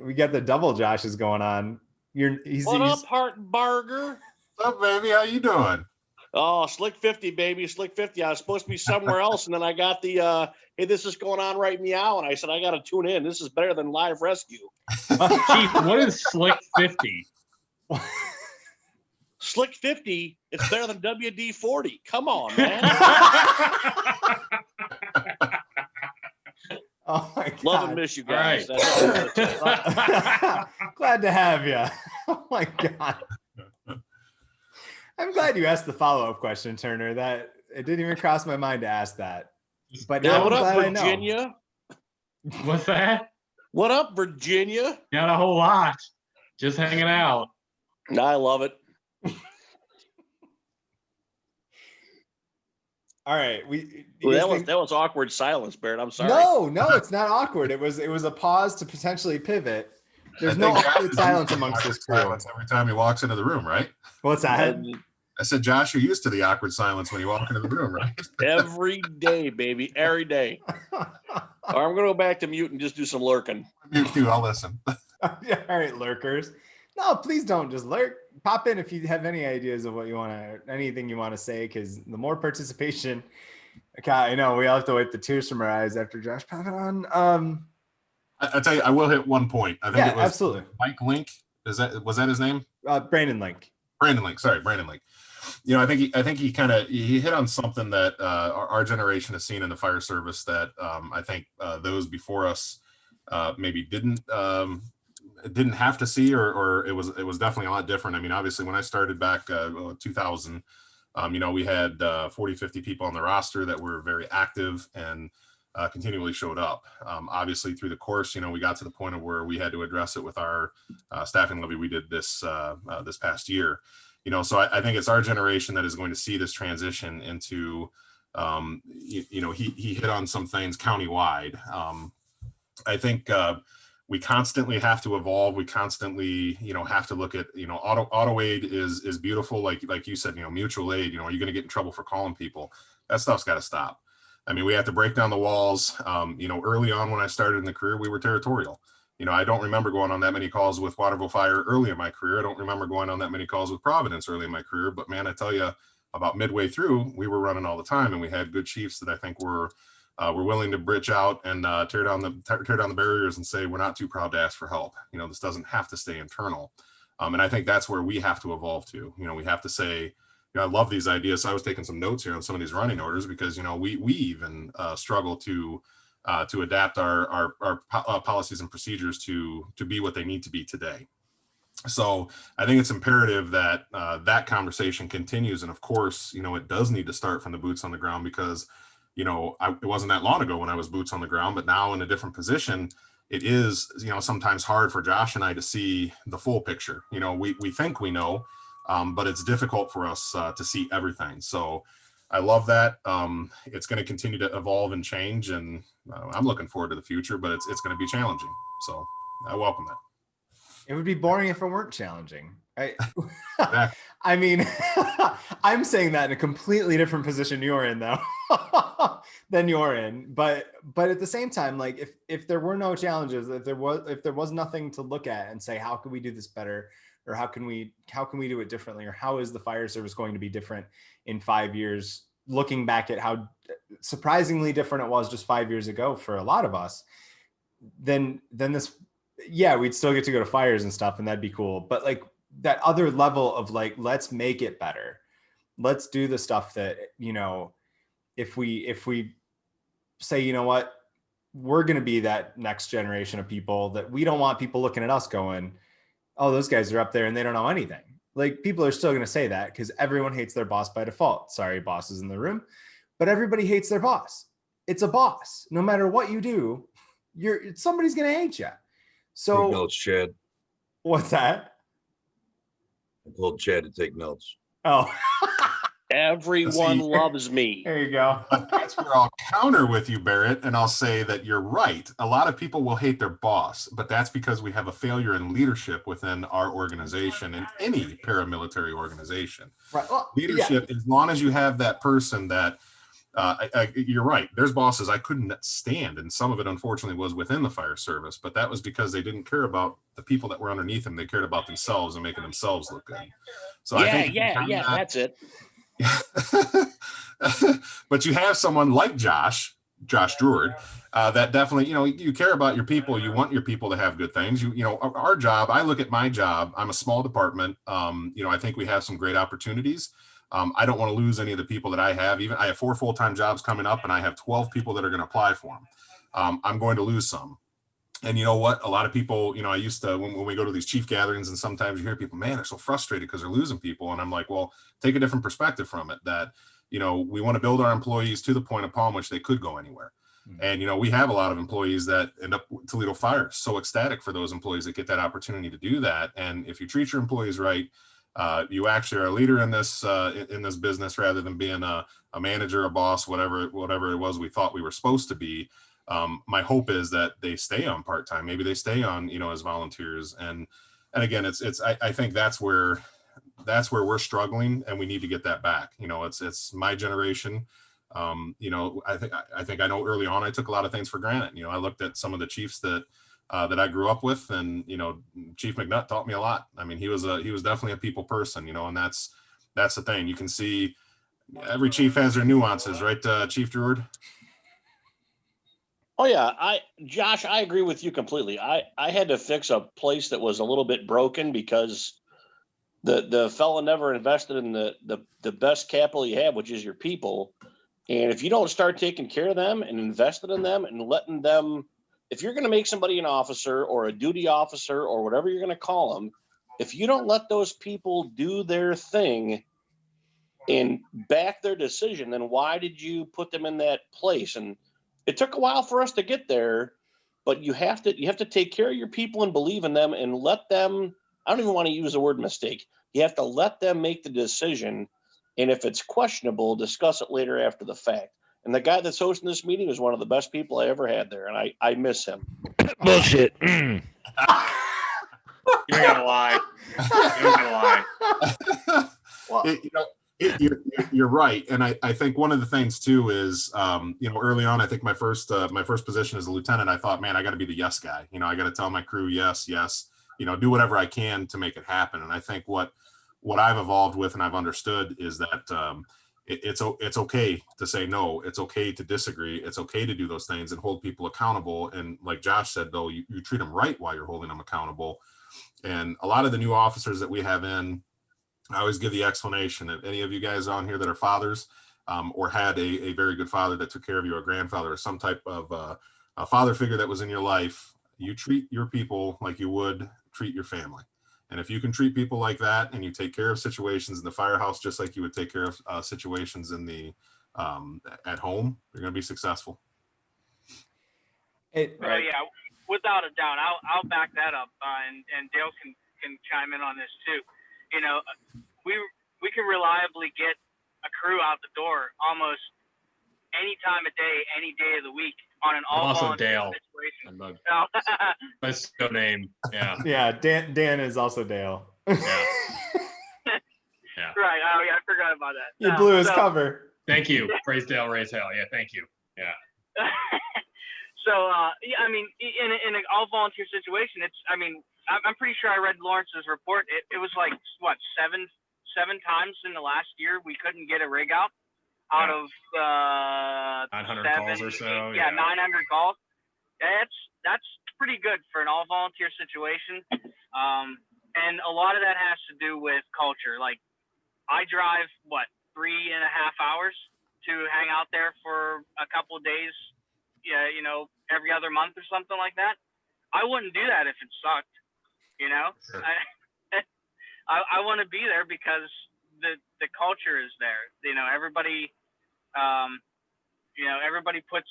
We got the double Joshes going on. What up, Hartenbarger? What's up, baby? How you doing? Oh, Slick 50, baby. Slick 50. I was supposed to be somewhere else, and then I got the hey, this is going on right meow. And I said, I gotta tune in. This is better than live rescue. Chief, what is Slick 50? Slick 50, it's better than WD 40. Come on, man. Oh my God. Love and miss you guys. All That's all I gotta say. Glad to have you. Oh my God. I'm glad you asked the follow-up question, Turner. That it didn't even cross my mind to ask that. But Yeah, now what I'm up, glad I know. Virginia? What's that? What up, Virginia? Not a whole lot. Just hanging out. I love it. All right. That was awkward silence, Barrett. I'm sorry. No, it's not awkward. It was a pause to potentially pivot. There's no awkward silence amongst this crew. Silence every time he walks into the room, right? What's that? I said, Josh, you're used to the awkward silence when you walk into the room, right? Every day, baby. Every day. All right, I'm going to go back to mute and just do some lurking. You too. I'll listen. Yeah, all right, lurkers. No, please don't just lurk. Pop in if you have any ideas of what you want to, anything you want to say, because the more participation, okay, I know we all have to wipe the tears from our eyes after Josh popping on. I tell you, I will hit one point. I think it was absolutely. Mike Link. Was that his name? Brandon Link. Brandon Link. Sorry, Brandon Link. You know, I think he hit on something that our generation has seen in the fire service that I think those before us maybe didn't have to see, or it was definitely a lot different. I mean, obviously when I started back 2000, you know, we had 40, 50 people on the roster that were very active and continually showed up. Obviously through the course, you know, we got to the point of where we had to address it with our staffing levy we did this past year. You know, so I think it's our generation that is going to see this transition into, you know, he hit on some things countywide. I think we constantly have to evolve. We constantly, you know, have to look at, you know, auto aid is beautiful. Like you said, you know, mutual aid, you know, are you going to get in trouble for calling people? That stuff's got to stop. I mean, we have to break down the walls. You know, early on when I started in the career, we were territorial. You know, I don't remember going on that many calls with Waterville Fire early in my career. I don't remember going on that many calls with Providence early in my career. But man, I tell you, about midway through, we were running all the time, and we had good chiefs that I think were willing to bridge out and tear down the barriers and say, we're not too proud to ask for help. You know, this doesn't have to stay internal. And I think that's where we have to evolve to. You know, we have to say, you know, I love these ideas. So I was taking some notes here on some of these running orders because, you know, we even struggle to adapt our policies and procedures to be what they need to be today. So I think it's imperative that that conversation continues. And of course, you know, it does need to start from the boots on the ground because, you know, it wasn't that long ago when I was boots on the ground, but now in a different position, it is, you know, sometimes hard for Josh and I to see the full picture. You know, we think we know, but it's difficult for us to see everything. So I love that. It's going to continue to evolve and change, and I'm looking forward to the future, but it's going to be challenging. So I welcome that. It would be boring if it weren't challenging. I mean, I'm saying that in a completely different position you're in, though, than you're in. But at the same time, like if there were no challenges, if there was nothing to look at and say, how can we do this better, or how can we do it differently, or how is the fire service going to be different in 5 years? Looking back at how surprisingly different it was just 5 years ago for a lot of us, then this, yeah, we'd still get to go to fires and stuff, and that'd be cool. But like that other level of like, let's make it better. Let's do the stuff that, you know, if we say, you know what, we're going to be that next generation of people that we don't want people looking at us going, oh, those guys are up there and they don't know anything. Like people are still going to say that because everyone hates their boss by default. Sorry, bosses in the room, but everybody hates their boss. It's a boss. No matter what you do, somebody's going to hate you. So take notes, Chad. What's that? I told Chad to take notes. Oh, Everyone loves me. There you go. But that's where I'll counter with you, Barrett, and I'll say that you're right. A lot of people will hate their boss, but that's because we have a failure in leadership within our organization, in any paramilitary organization. Right. Well, Leadership, as long as you have that person that, you're right. There's bosses I couldn't stand, and some of it, unfortunately, was within the fire service, but that was because they didn't care about the people that were underneath them. They cared about themselves and making themselves look good. So I think that's it. But you have someone like Josh Druard, that definitely, you care about your people. You want your people to have good things. Our job, I look at my job, I'm a small department. I think we have some great opportunities. I don't want to lose any of the people that I have. I have 4 full-time jobs coming up, and I have 12 people that are going to apply for them. I'm going to lose some. And you know what? A lot of people, I used to, when we go to these chief gatherings, and sometimes you hear people, man, they're so frustrated because they're losing people. And I'm like, well, take a different perspective from it, that, we want to build our employees to the point upon which they could go anywhere. And, we have a lot of employees that end up with Toledo Fire. So ecstatic for those employees that get that opportunity to do that. And if you treat your employees right, you actually are a leader in this business, rather than being a manager, a boss, whatever it was we thought we were supposed to be. My hope is that they stay on part-time. Maybe they stay on, as volunteers. And again, I think that's where we're struggling, and we need to get that back. It's my generation. I think I know early on I took a lot of things for granted. I looked at some of the chiefs that I grew up with, and Chief McNutt taught me a lot. I mean, he was definitely a people person, and that's the thing. You can see every chief has their nuances, right, Chief Druard? Oh yeah, Josh, I agree with you completely. I had to fix a place that was a little bit broken because the fella never invested in the best capital you have, which is your people. And if you don't start taking care of them and investing in them and letting them, if you're going to make somebody an officer or a duty officer or whatever you're going to call them, if you don't let those people do their thing and back their decision, then why did you put them in that place? And it took a while for us to get there, but you have to take care of your people and believe in them and let them, I don't even want to use the word mistake. You have to let them make the decision. And if it's questionable, discuss it later after the fact. And the guy that's hosting this meeting is one of the best people I ever had there. And I miss him. Bullshit. You're gonna lie. You're gonna lie. Well, you're right, and I think one of the things too is, early on, I think my first position as a lieutenant, I thought, man, I got to be the yes guy. I got to tell my crew yes, do whatever I can to make it happen. And I think what I've evolved with and I've understood is that it's okay to say no. It's okay to disagree. It's okay to do those things and hold people accountable. And like Josh said, though, you treat them right while you're holding them accountable. And a lot of the new officers that we have in, I always give the explanation. If any of you guys on here that are fathers, or had a very good father that took care of you, a grandfather, or some type of a father figure that was in your life, you treat your people like you would treat your family. And if you can treat people like that, and you take care of situations in the firehouse just like you would take care of situations in the at home, you're going to be successful. Right. Yeah, without a doubt. I'll back that up, and Dale can chime in on this too. We can reliably get a crew out the door almost any time of day, any day of the week on an all-volunteer situation. My no name. Yeah. Yeah. Dan is also Dale. Yeah. Right. Oh yeah, I forgot about that. You blew his cover. Thank you. Praise Dale, raise hell. Yeah. Thank you. Yeah. So yeah, I mean, in an all-volunteer situation, I'm pretty sure I read Lawrence's report. It was like what seven times in the last year we couldn't get a rig out of 900 calls or so. Yeah, 900 calls. That's pretty good for an all-volunteer situation. And a lot of that has to do with culture. Like, I drive 3.5 hours to hang out there for a couple of days. Yeah, every other month or something like that. I wouldn't do that if it sucked. Sure. I want to be there because the culture is there. Everybody, everybody puts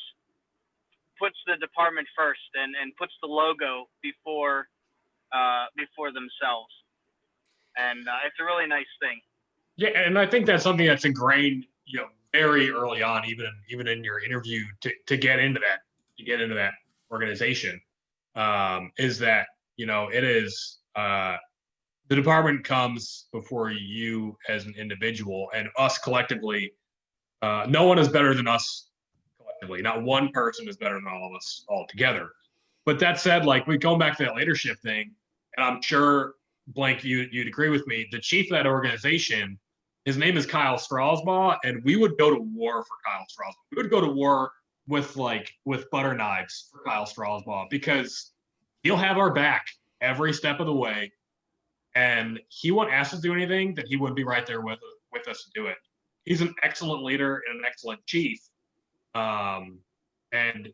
the department first and puts the logo before themselves, and it's a really nice thing. Yeah, and I think that's something that's ingrained, very early on, even in your interview to get into that organization, is that it is the department comes before you as an individual and us collectively. No one is better than us collectively. Not one person is better than all of us all together. But that said, like we go back to that leadership thing, and I'm sure Blank, you'd agree with me. The chief of that organization, his name is Kyle Strasbaugh, and we would go to war for Kyle Strasbaugh. We would go to war with butter knives for Kyle Strasbaugh because he'll have our back every step of the way, and he won't ask us to do anything that he wouldn't be right there with us to do it. He's an excellent leader and an excellent chief, and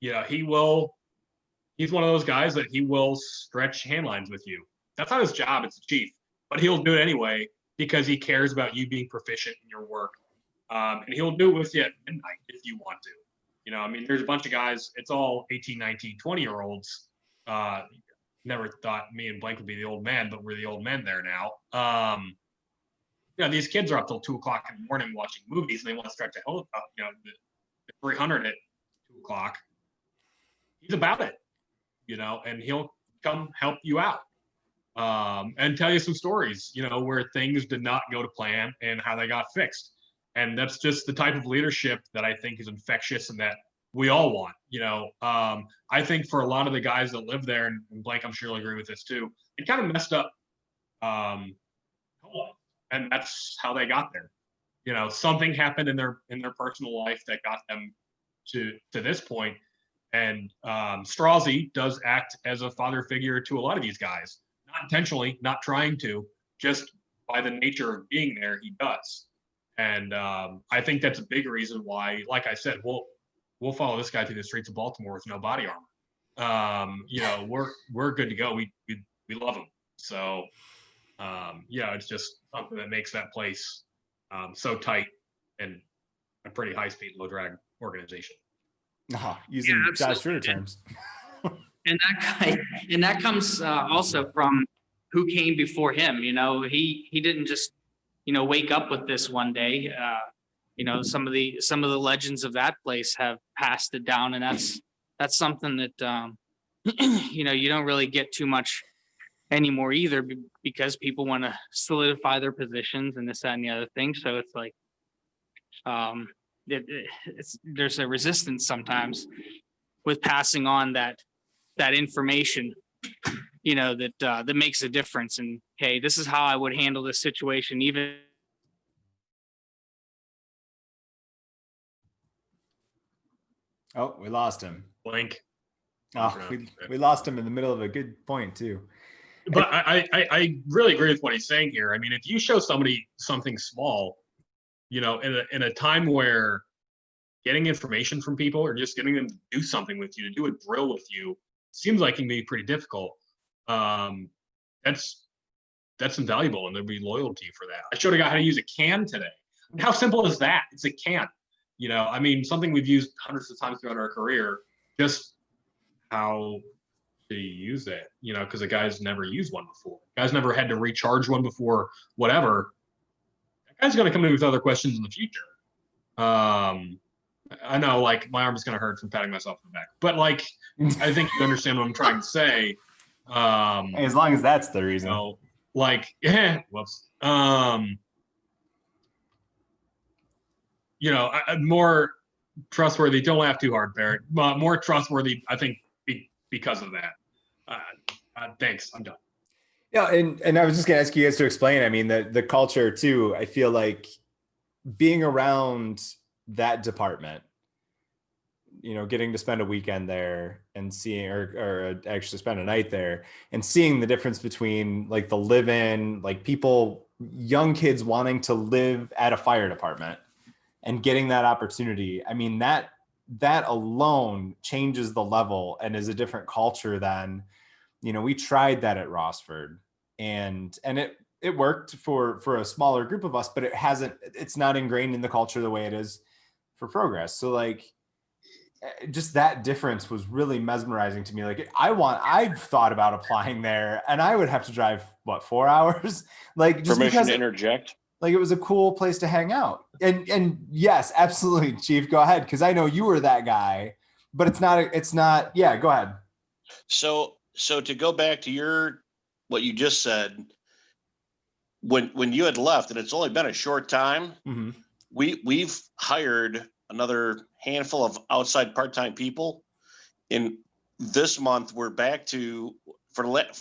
he's one of those guys that he will stretch handlines with you. That's not his job, it's the chief, but he'll do it anyway because he cares about you being proficient in your work. And he'll do it with you at midnight if you want to. There's a bunch of guys, it's all 18, 19, 20-year-olds. Never thought me and Blank would be the old man, but we're the old men there now. These kids are up till 2 o'clock in the morning watching movies, and they want to start to the 300 at 2 o'clock. He's about it, and he'll come help you out and tell you some stories, where things did not go to plan and how they got fixed. And that's just the type of leadership that I think is infectious and that we all want. I think for a lot of the guys that live there, and Blank, I'm sure you'll agree with this too, it kind of messed up. And that's how they got there. Something happened in their personal life that got them to this point. And Strasy does act as a father figure to a lot of these guys, not intentionally, not trying to, just by the nature of being there, he does. And I think that's a big reason why, like I said, we'll follow this guy through the streets of Baltimore with no body armor. We're good to go. We love him. So it's just something that makes that place so tight and a pretty high speed, low drag organization. Using Josh Schroeder terms. And that comes also from who came before him. He didn't just wake up with this one day. Some of the legends of that place have passed it down, and that's something that you don't really get too much anymore either, because people want to solidify their positions and this, that, and the other thing. So it's like there's a resistance sometimes with passing on that information, that makes a difference. And hey, this is how I would handle this situation, even. Oh, we lost him. Blank. Oh, we lost him in the middle of a good point too. But I really agree with what he's saying here. If you show somebody something small, in a time where getting information from people or just getting them to do something with you, to do a drill with you, seems like it can be pretty difficult. That's invaluable, and there'll be loyalty for that. I showed a guy how to use a can today. How simple is that? It's a can. Something we've used hundreds of times throughout our career, just how to use it, because the guy's never used one before. The guy's never had to recharge one before, whatever. That guy's going to come in with other questions in the future. I know, my arm is going to hurt from patting myself on the back, but I think you understand what I'm trying to say. As long as that's the reason. Whoops. More trustworthy. Don't laugh too hard, Barrett. More trustworthy, I think, because of that. Thanks. I'm done. Yeah, and I was just gonna ask you guys to explain. The culture too. I feel like being around that department, getting to spend a weekend there and seeing, or actually spend a night there and seeing the difference between the live-in, people, young kids wanting to live at a fire department and getting that opportunity. That alone changes the level and is a different culture than, we tried that at Rossford and it worked for a smaller group of us, but it's not ingrained in the culture the way it is for Progress. So just that difference was really mesmerizing to me. I've thought about applying there, and I would have to drive 4 hours? Permission to interject. Like it was a cool place to hang out. And yes, absolutely, Chief, go ahead, because I know you were that guy, but it's not. Yeah, go ahead. So to go back to what you just said, when you had left, and it's only been a short time, mm-hmm. we've hired another handful of outside part-time people. In this month, we're back to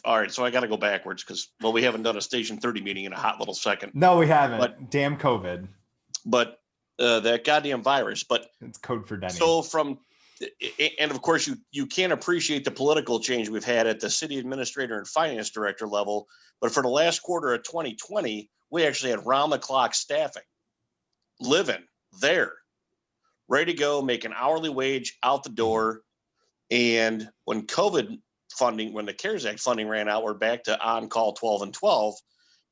all right. So I got to go backwards because we haven't done a Station 30 meeting in a hot little second. No, we haven't. But, damn COVID. But that goddamn virus. But it's code for Denny's. So and of course you can't appreciate the political change we've had at the city administrator and finance director level. But for the last quarter of 2020, we actually had round the clock staffing, living there, ready to go, make an hourly wage out the door. And when the CARES Act funding ran out, we're back to on-call 12 and 12,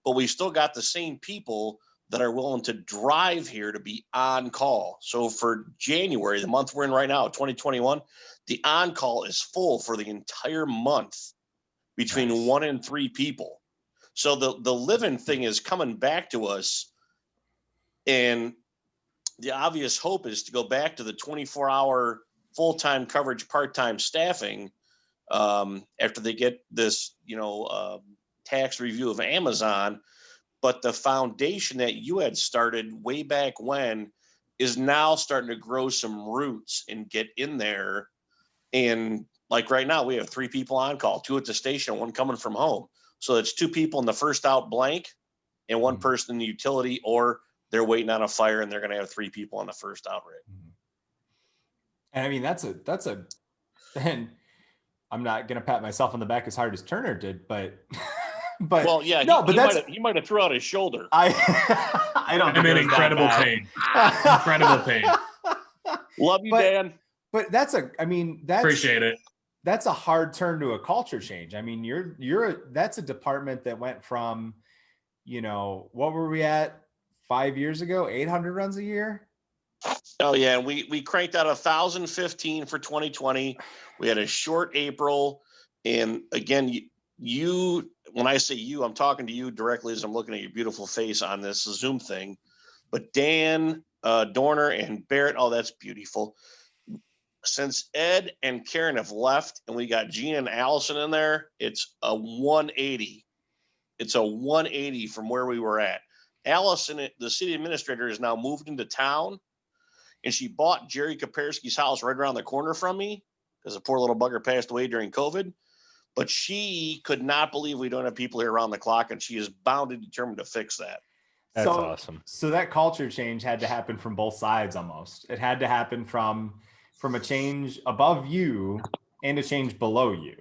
but we still got the same people that are willing to drive here to be on call. So for January, the month we're in right now, 2021, the on-call is full for the entire month between 1 and 3 people. So the living thing is coming back to us. And the obvious hope is to go back to the 24-hour full-time coverage, part-time staffing after they get this, tax review of Amazon. But the foundation that you had started way back when is now starting to grow some roots and get in there. And like right now, we have 3 people on call, 2 at the station, 1 coming from home. So it's 2 people in the first out blank and 1 person in the utility, or they're waiting on a fire and they're going to have 3 people on the first out rate. And I mean, and I'm not going to pat myself on the back as hard as Turner did, but well, yeah, he might have threw out his shoulder. I don't. I'm in incredible pain. Incredible pain. Love you, Dan. But appreciate it. That's a hard turn to a culture change. I mean, that's a department that went from, what were we at 5 years ago? 800 runs a year. Oh yeah, and we cranked out 1,015 for 2020. We had a short April, and again, you. When I say you, I'm talking to you directly as I'm looking at your beautiful face on this Zoom thing. But Dan, Dorner, and Barrett, oh, that's beautiful. Since Ed and Karen have left and we got Gina and Allison in there, it's a 180. It's a 180 from where we were at. Allison, the city administrator, is now moved into town, and she bought Jerry Kapersky's house right around the corner from me because the poor little bugger passed away during COVID. But she could not believe we don't have people here around the clock, and she is bound and determined to fix that. That's awesome. So that culture change had to happen from both sides almost. It had to happen from a change above you and a change below you.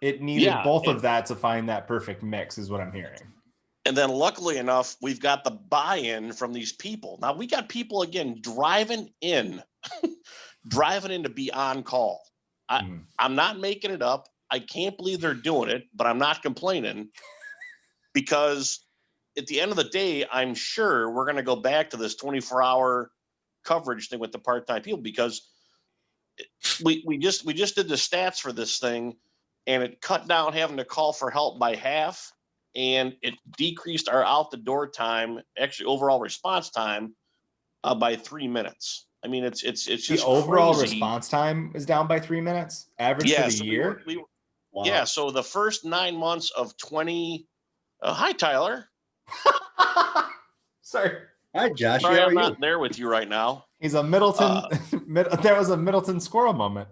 It needed both of that to find that perfect mix, is what I'm hearing. And then luckily enough, we've got the buy-in from these people. Now we got people, again, driving in to be on call. I'm not making it up. I can't believe they're doing it, but I'm not complaining, because at the end of the day, I'm sure we're going to go back to this 24-hour coverage thing with the part-time people, because we just did the stats for this thing, and it cut down having to call for help by half, and it decreased our out the door time, actually overall response time, by 3 minutes. I mean, it's just the overall crazy. Response time is down by 3 minutes average for the year. Wow. Yeah, so the first 9 months of 20. Hi, Tyler. Sorry. Hi, Josh. Sorry, I'm not there with you right now. He's a Middleton. That was a Middleton squirrel moment.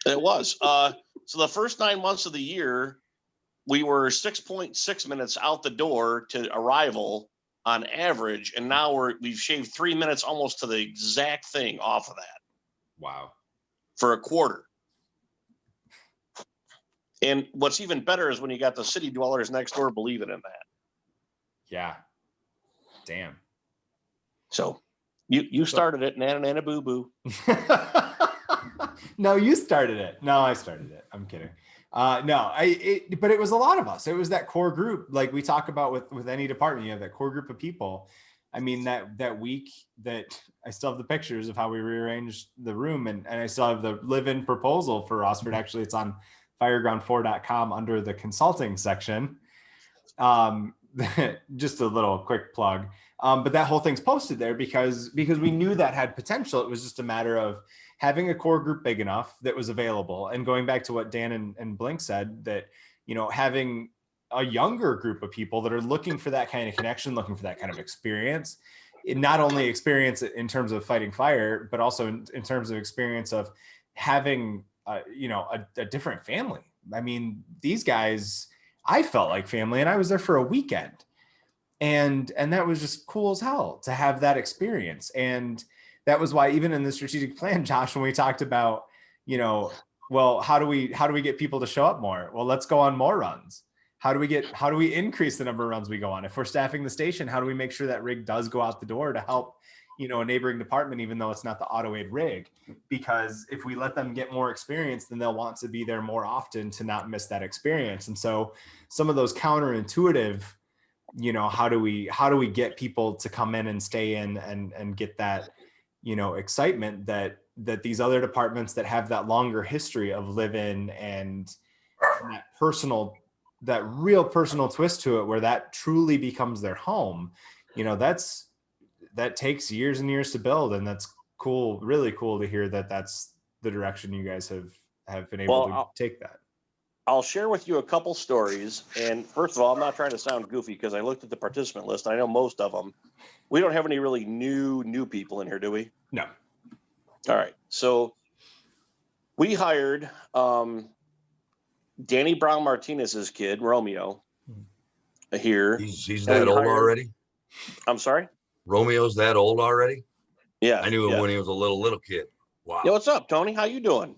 It was. So the first 9 months of the year, we were 6.6 minutes out the door to arrival on average, and now we've shaved 3 minutes almost to the exact thing off of that. Wow. For a quarter. And what's even better is when you got the city dwellers next door believing in that. Yeah. Damn. So you started it, Nana Boo Boo. No, you started it. No, I started it. I'm kidding. But it was a lot of us. It was that core group, like we talk about with any department. You have that core group of people. I mean, that week that I still have the pictures of how we rearranged the room, and I still have the live-in proposal for Rossford. Actually, it's on fireground4.com under the consulting section. just a little quick plug. But that whole thing's posted there because we knew that had potential. It was just a matter of having a core group big enough that was available. And going back to what Dan and Blink said, that, you know, having a younger group of people that are looking for that kind of connection, looking for that kind of experience, not only experience in terms of fighting fire, but also in terms of experience of having, you know, a different family. I mean, these guys, I felt like family, and I was there for a weekend. And that was just cool as hell to have that experience. And that was why even in the strategic plan, Josh, when we talked about, you know, well, how do we get people to show up more? Well, let's go on more runs. How do we increase the number of runs we go on? If we're staffing the station, how do we make sure that rig does go out the door to help, you know, a neighboring department, even though it's not the auto-aid rig? Because if we let them get more experience, then they'll want to be there more often to not miss that experience. And so some of those counterintuitive, you know, how do we get people to come in and stay in and get that, you know, excitement that these other departments that have that longer history of live-in and that real personal twist to it, where that truly becomes their home, you know, that takes years and years to build. And that's cool, really cool to hear that that's the direction you guys have been able to take that. I'll share with you a couple stories. And first of all, I'm not trying to sound goofy because I looked at the participant list. I know most of them. We don't have any really new people in here, do we? No. All right. So we hired Danny Brown Martinez's kid, Romeo, here. He's that old already? I'm sorry? Romeo's that old already? Yeah. I knew him when he was a little kid. Wow. Yo, what's up, Tony? How you doing?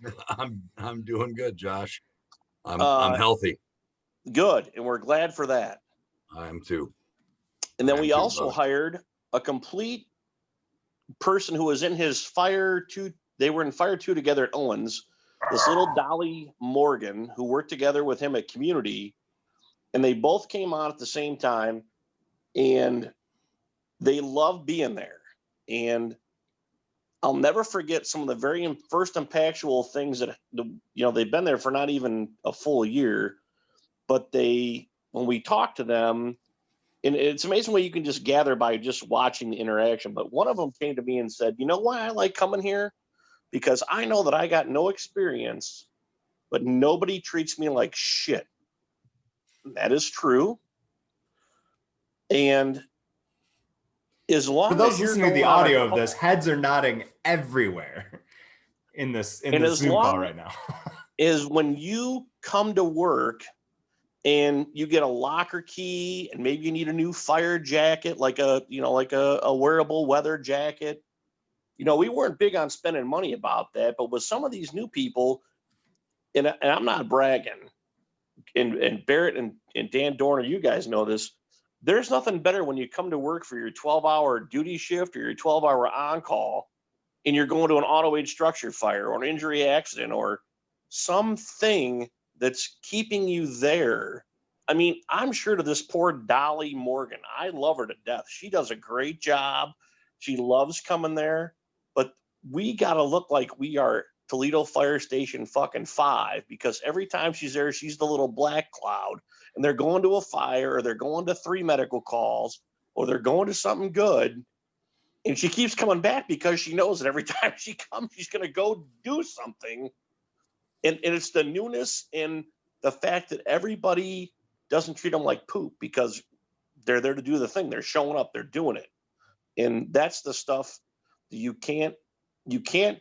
I'm doing good, Josh. I'm healthy. Good, and we're glad for that. I am too. And then we also hired a complete person who was in his Fire 2. They were in Fire 2 together at Owens. This little Dolly Morgan, who worked together with him at Community, and they both came on at the same time, and they love being there. And I'll never forget some of the very first impactful things that, you know, they've been there for not even a full year, but when we talked to them, and it's amazing what you can just gather by just watching the interaction. But one of them came to me and said, you know why I like coming here? Because I know that I got no experience, but nobody treats me like shit. That is true. And as long for those as you're listening to the audio of this, heads are nodding everywhere in this Zoom call right now. Is when you come to work and you get a locker key and maybe you need a new fire jacket, like a wearable weather jacket. You know, we weren't big on spending money about that, but with some of these new people, and I'm not bragging, and Barrett and Dan Dorner, you guys know this, there's nothing better when you come to work for your 12-hour duty shift or your 12-hour on-call and you're going to an auto-aid structure fire or an injury accident or something that's keeping you there. I mean, I'm sure to this poor Dolly Morgan, I love her to death. She does a great job. She loves coming there, but we got to look like we are Toledo Fire Station fucking 5, because every time she's there, she's the little black cloud, and they're going to a fire or they're going to 3 medical calls or they're going to something good. And she keeps coming back because she knows that every time she comes, she's going to go do something. And it's the newness and the fact that everybody doesn't treat them like poop because they're there to do the thing. They're showing up, they're doing it. And that's the stuff that you can't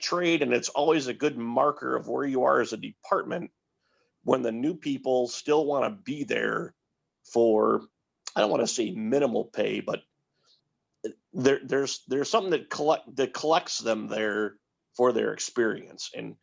trade. And it's always a good marker of where you are as a department when the new people still want to be there for, I don't want to say minimal pay, but there's something that collects them there for their experience. And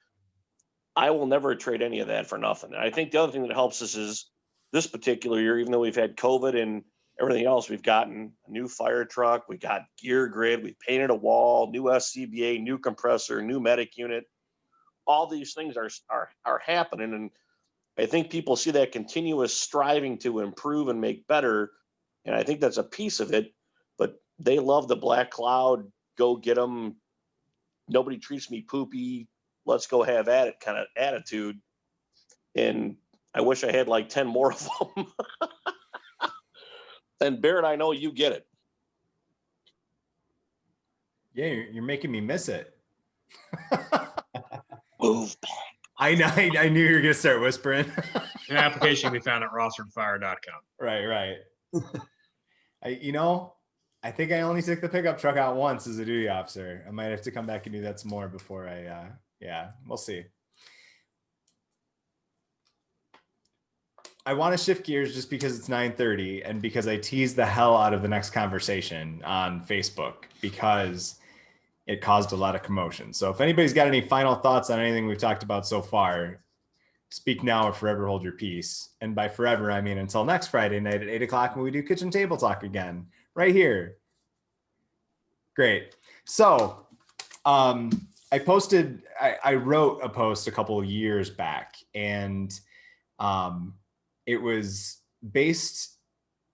I will never trade any of that for nothing. And I think the other thing that helps us is this particular year, even though we've had COVID and everything else, we've gotten a new fire truck, we got gear grid, we painted a wall, new SCBA, new compressor, new medic unit. All these things are happening. And I think people see that continuous striving to improve and make better. And I think that's a piece of it, but they love the black cloud, go get them. Nobody treats me poopy. Let's go have at it kind of attitude. And I wish I had like 10 more of them. And Barrett, I know you get it. Yeah, you're making me miss it. Move back. I know. I knew you were gonna start whispering. An application we found at rossfordfire.com. Right. I think I only took the pickup truck out once as a duty officer. I might have to come back and do that some more before we'll see. I want to shift gears just because it's 9:30 and because I teased the hell out of the next conversation on Facebook because it caused a lot of commotion. So if anybody's got any final thoughts on anything we've talked about so far, speak now or forever hold your peace. And by forever, I mean until next Friday night at 8 o'clock when we do kitchen table talk again, right here. Great. So I wrote a post a couple of years back, and it was based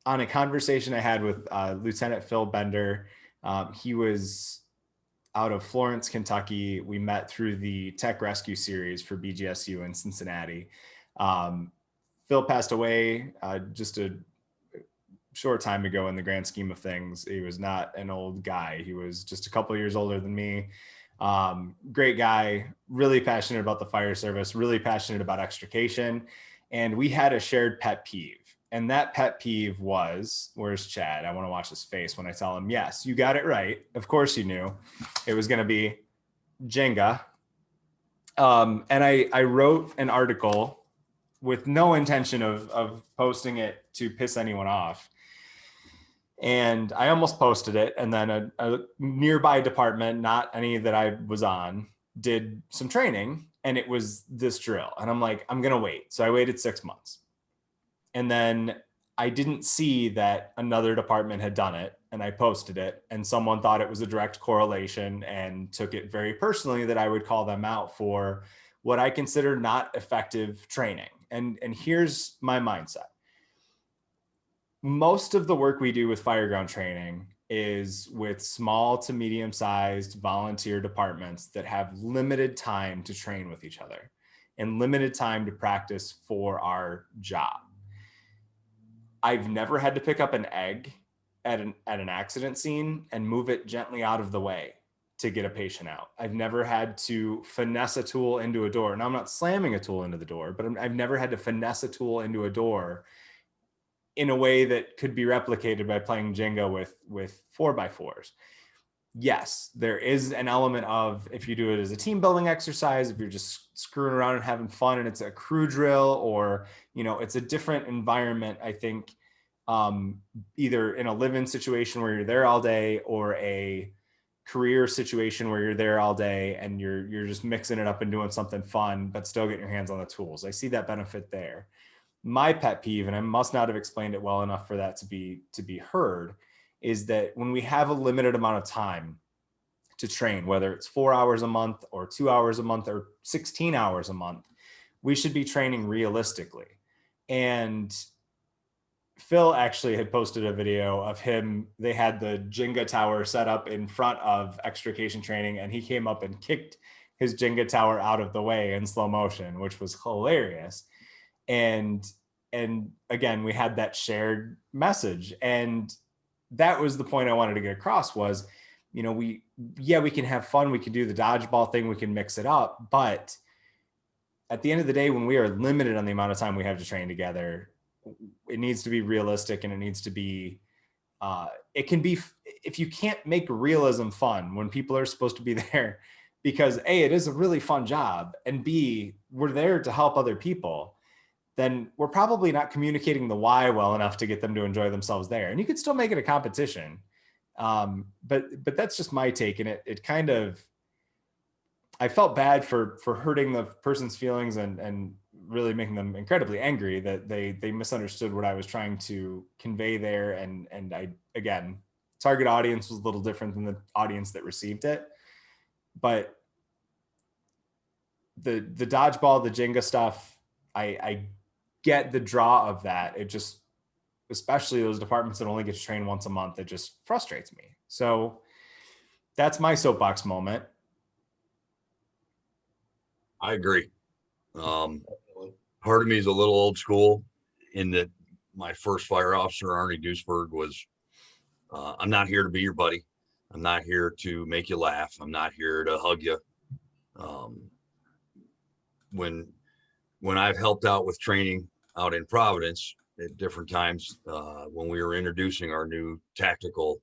on a conversation I had with Lieutenant Phil Bender. He was out of Florence, Kentucky. We met through the Tech Rescue Series for BGSU in Cincinnati. Phil passed away just a short time ago in the grand scheme of things. He was not an old guy. He was just a couple of years older than me. Great guy, really passionate about the fire service, really passionate about extrication. And we had a shared pet peeve. And that pet peeve was, where's Chad? I want to watch his face when I tell him, yes, you got it right. Of course you knew. It was going to be JENGA. And I wrote an article with no intention of posting it to piss anyone off. And I almost posted it. And then a nearby department, not any that I was on, did some training. And it was this drill. And I'm like, I'm going to wait. So I waited 6 months. And then I didn't see that another department had done it, and I posted it, and someone thought it was a direct correlation and took it very personally that I would call them out for what I consider not effective training. And here's my mindset. Most of the work we do with fireground training is with small to medium-sized volunteer departments that have limited time to train with each other and limited time to practice for our job. I've never had to pick up an egg at an accident scene and move it gently out of the way to get a patient out. I've never had to finesse a tool into a door. And I'm not slamming a tool into the door, but I've never had to finesse a tool into a door in a way that could be replicated by playing JENGA with 4x4s. Yes, there is an element of, if you do it as a team building exercise, if you're just screwing around and having fun and it's a crew drill, or, it's a different environment, I think, either in a live-in situation where you're there all day or a career situation where you're there all day and you're just mixing it up and doing something fun, but still getting your hands on the tools. I see that benefit there. My pet peeve, and I must not have explained it well enough for that to be heard, is that when we have a limited amount of time to train, whether it's 4 hours a month or 2 hours a month or 16 hours a month, we should be training realistically. And Phil actually had posted a video of him. They had the JENGA tower set up in front of extrication training, and he came up and kicked his JENGA tower out of the way in slow motion, which was hilarious. And again, we had that shared message. And that was the point I wanted to get across was, we can have fun. We can do the dodgeball thing. We can mix it up. But at the end of the day, when we are limited on the amount of time we have to train together, it needs to be realistic, and it needs to be, it can be, if you can't make realism fun when people are supposed to be there, because A, it is a really fun job, and B, we're there to help other people, then we're probably not communicating the why well enough to get them to enjoy themselves there. And you could still make it a competition. But that's just my take. And it kind of, I felt bad for hurting the person's feelings and really making them incredibly angry that they misunderstood what I was trying to convey there. And I, again, target audience was a little different than the audience that received it. But the dodgeball, the JENGA stuff, I get the draw of that. It just, especially those departments that only get to train once a month, it just frustrates me. So that's my soapbox moment. I agree. Part of me is a little old school in that my first fire officer, Arnie Duisberg, was, I'm not here to be your buddy. I'm not here to make you laugh. I'm not here to hug you. When I've helped out with training out in Providence at different times, when we were introducing our new tactical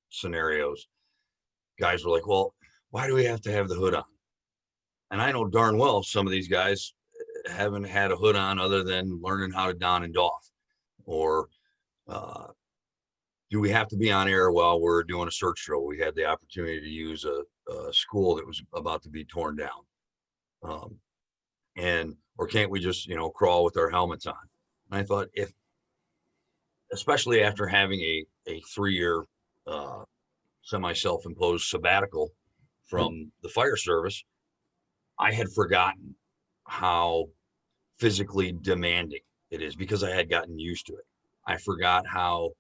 scenarios, guys were like, well, why do we have to have the hood on? And I know darn well some of these guys haven't had a hood on other than learning how to don and doff. Or do we have to be on air while we're doing a search drill? We had the opportunity to use a school that was about to be torn down. Or can't we just, crawl with our helmets on? And I thought, especially after having a 3-year semi-self-imposed sabbatical from the fire service, I had forgotten how physically demanding it is because I had gotten used to it. I forgot how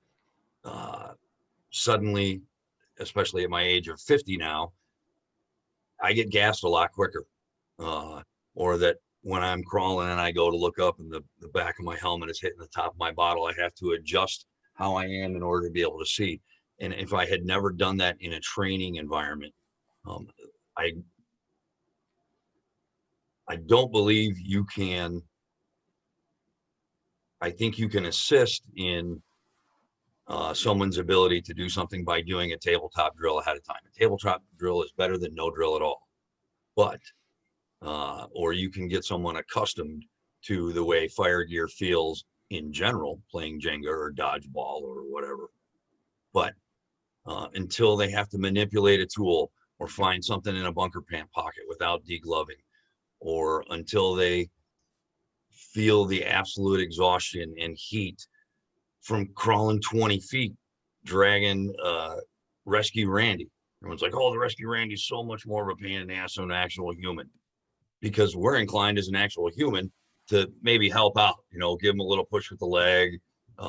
suddenly, especially at my age of 50 now, I get gassed a lot quicker. Or that when I'm crawling and I go to look up and the back of my helmet is hitting the top of my bottle, I have to adjust how I am in order to be able to see. And if I had never done that in a training environment, I don't believe you can. I think you can assist in someone's ability to do something by doing a tabletop drill ahead of time. A tabletop drill is better than no drill at all. But or you can get someone accustomed to the way fire gear feels in general, playing Jenga or dodgeball or whatever. But until they have to manipulate a tool or find something in a bunker pant pocket without degloving, or until they feel the absolute exhaustion and heat from crawling 20 feet, dragging Rescue Randy. Everyone's like, oh, the Rescue Randy is so much more of a pain in the ass than an actual human. Because we're inclined as an actual human to maybe help out, give them a little push with the leg,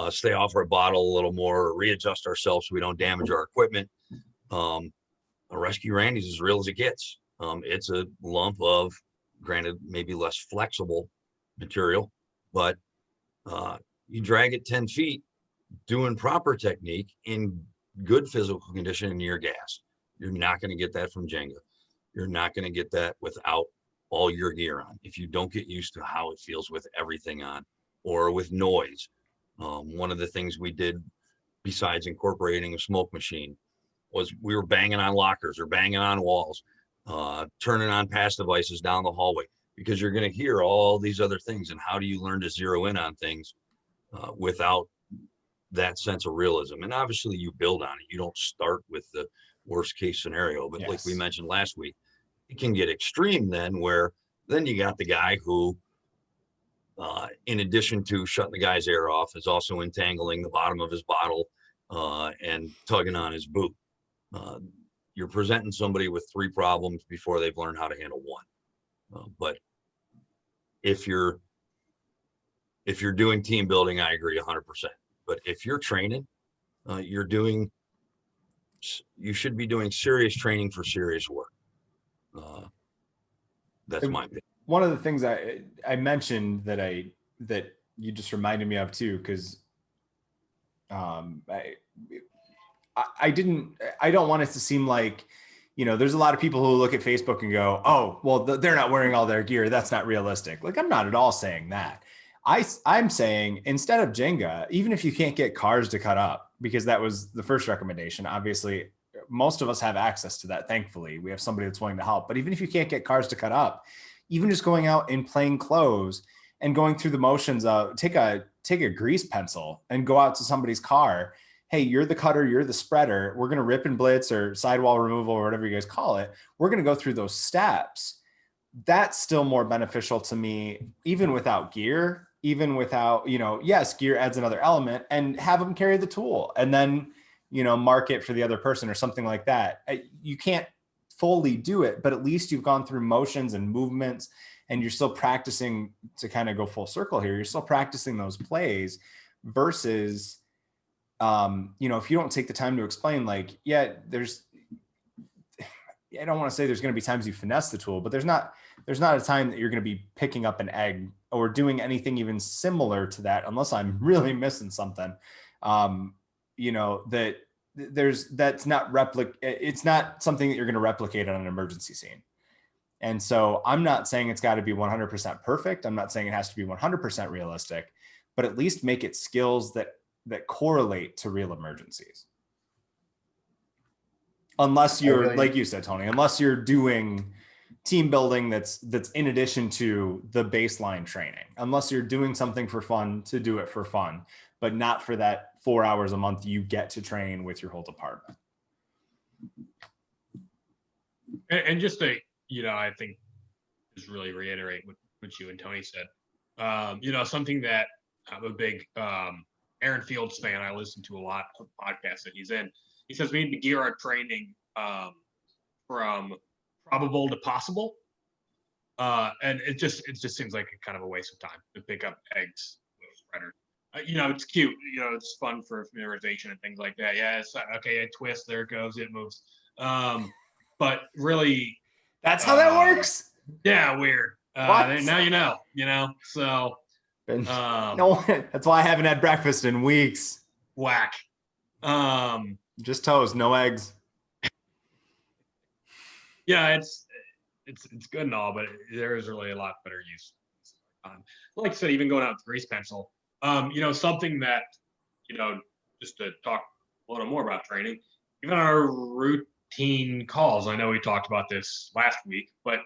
stay off our bottle a little more, readjust ourselves so we don't damage our equipment. A Rescue Randy's as real as it gets. It's a lump of, granted, maybe less flexible material, but you drag it 10 feet doing proper technique in good physical condition and you're gassed. You're not going to get that from Jenga. You're not going to get that without all your gear on. If you don't get used to how it feels with everything on or with noise. One of the things we did besides incorporating a smoke machine was we were banging on lockers or banging on walls, turning on pass devices down the hallway, because you're going to hear all these other things. And how do you learn to zero in on things without that sense of realism? And obviously you build on it. You don't start with the worst case scenario, but like we mentioned last week, it can get extreme then, where then you got the guy who, in addition to shutting the guy's air off, is also entangling the bottom of his bottle and tugging on his boot. You're presenting somebody with 3 problems before they've learned how to handle 1. But if you're doing team building, I agree 100%. But if you're training, you should be doing serious training for serious work. That's my opinion. One of the things I mentioned that you just reminded me of too, because I don't want it to seem like, there's a lot of people who look at Facebook and go, oh, well, they're not wearing all their gear. That's not realistic. Like, I'm not at all saying that. I'm saying instead of Jenga, even if you can't get cars to cut up, because that was the first recommendation, obviously most of us have access to that. Thankfully, we have somebody that's willing to help. But even if you can't get cars to cut up, even just going out in plain clothes and going through the motions of take a grease pencil and go out to somebody's car. Hey, you're the cutter, you're the spreader. We're going to rip and blitz or sidewall removal or whatever you guys call it. We're going to go through those steps. That's still more beneficial to me, even without gear, even without, yes, gear adds another element, and have them carry the tool and then, mark it for the other person or something like that. You can't fully do it, but at least you've gone through motions and movements, and you're still practicing, to kind of go full circle here. You're still practicing those plays versus, if you don't take the time to explain, like, I don't want to say there's going to be times you finesse the tool, but there's not a time that you're going to be picking up an egg or doing anything even similar to that, unless I'm really missing something, you know, that's not it's not something that you're going to replicate on an emergency scene. And so I'm not saying it's got to be 100% perfect. I'm not saying it has to be 100% realistic, but at least make it skills that correlate to real emergencies. Unless you're, like you said, Tony, unless you're doing team building that's in addition to the baseline training, unless you're doing something for fun to do it for fun, but not for that 4 hours a month you get to train with your whole department. And just to, you know, I think just really reiterate what you and Tony said. You know, something that I'm a big Aaron Fields fan. I listen to a lot of podcasts that he's in. He says we need to gear our training from probable to possible. And it just seems like a kind of a waste of time to pick up eggs with spreaders. You know, it's cute. You know, it's fun for familiarization and things like that. Yeah, it's okay. I twist, there it goes, it moves. But really, that's how that works. Yeah, weird. Now you know. So no, that's why I haven't had breakfast in weeks. Whack. Just toast, no eggs. Yeah, it's good and all, but there is really a lot better use. Like I said, even going out with grease pencil. You know, something that, you know, just to talk a little more about training, even our routine calls. I know we talked about this last week, but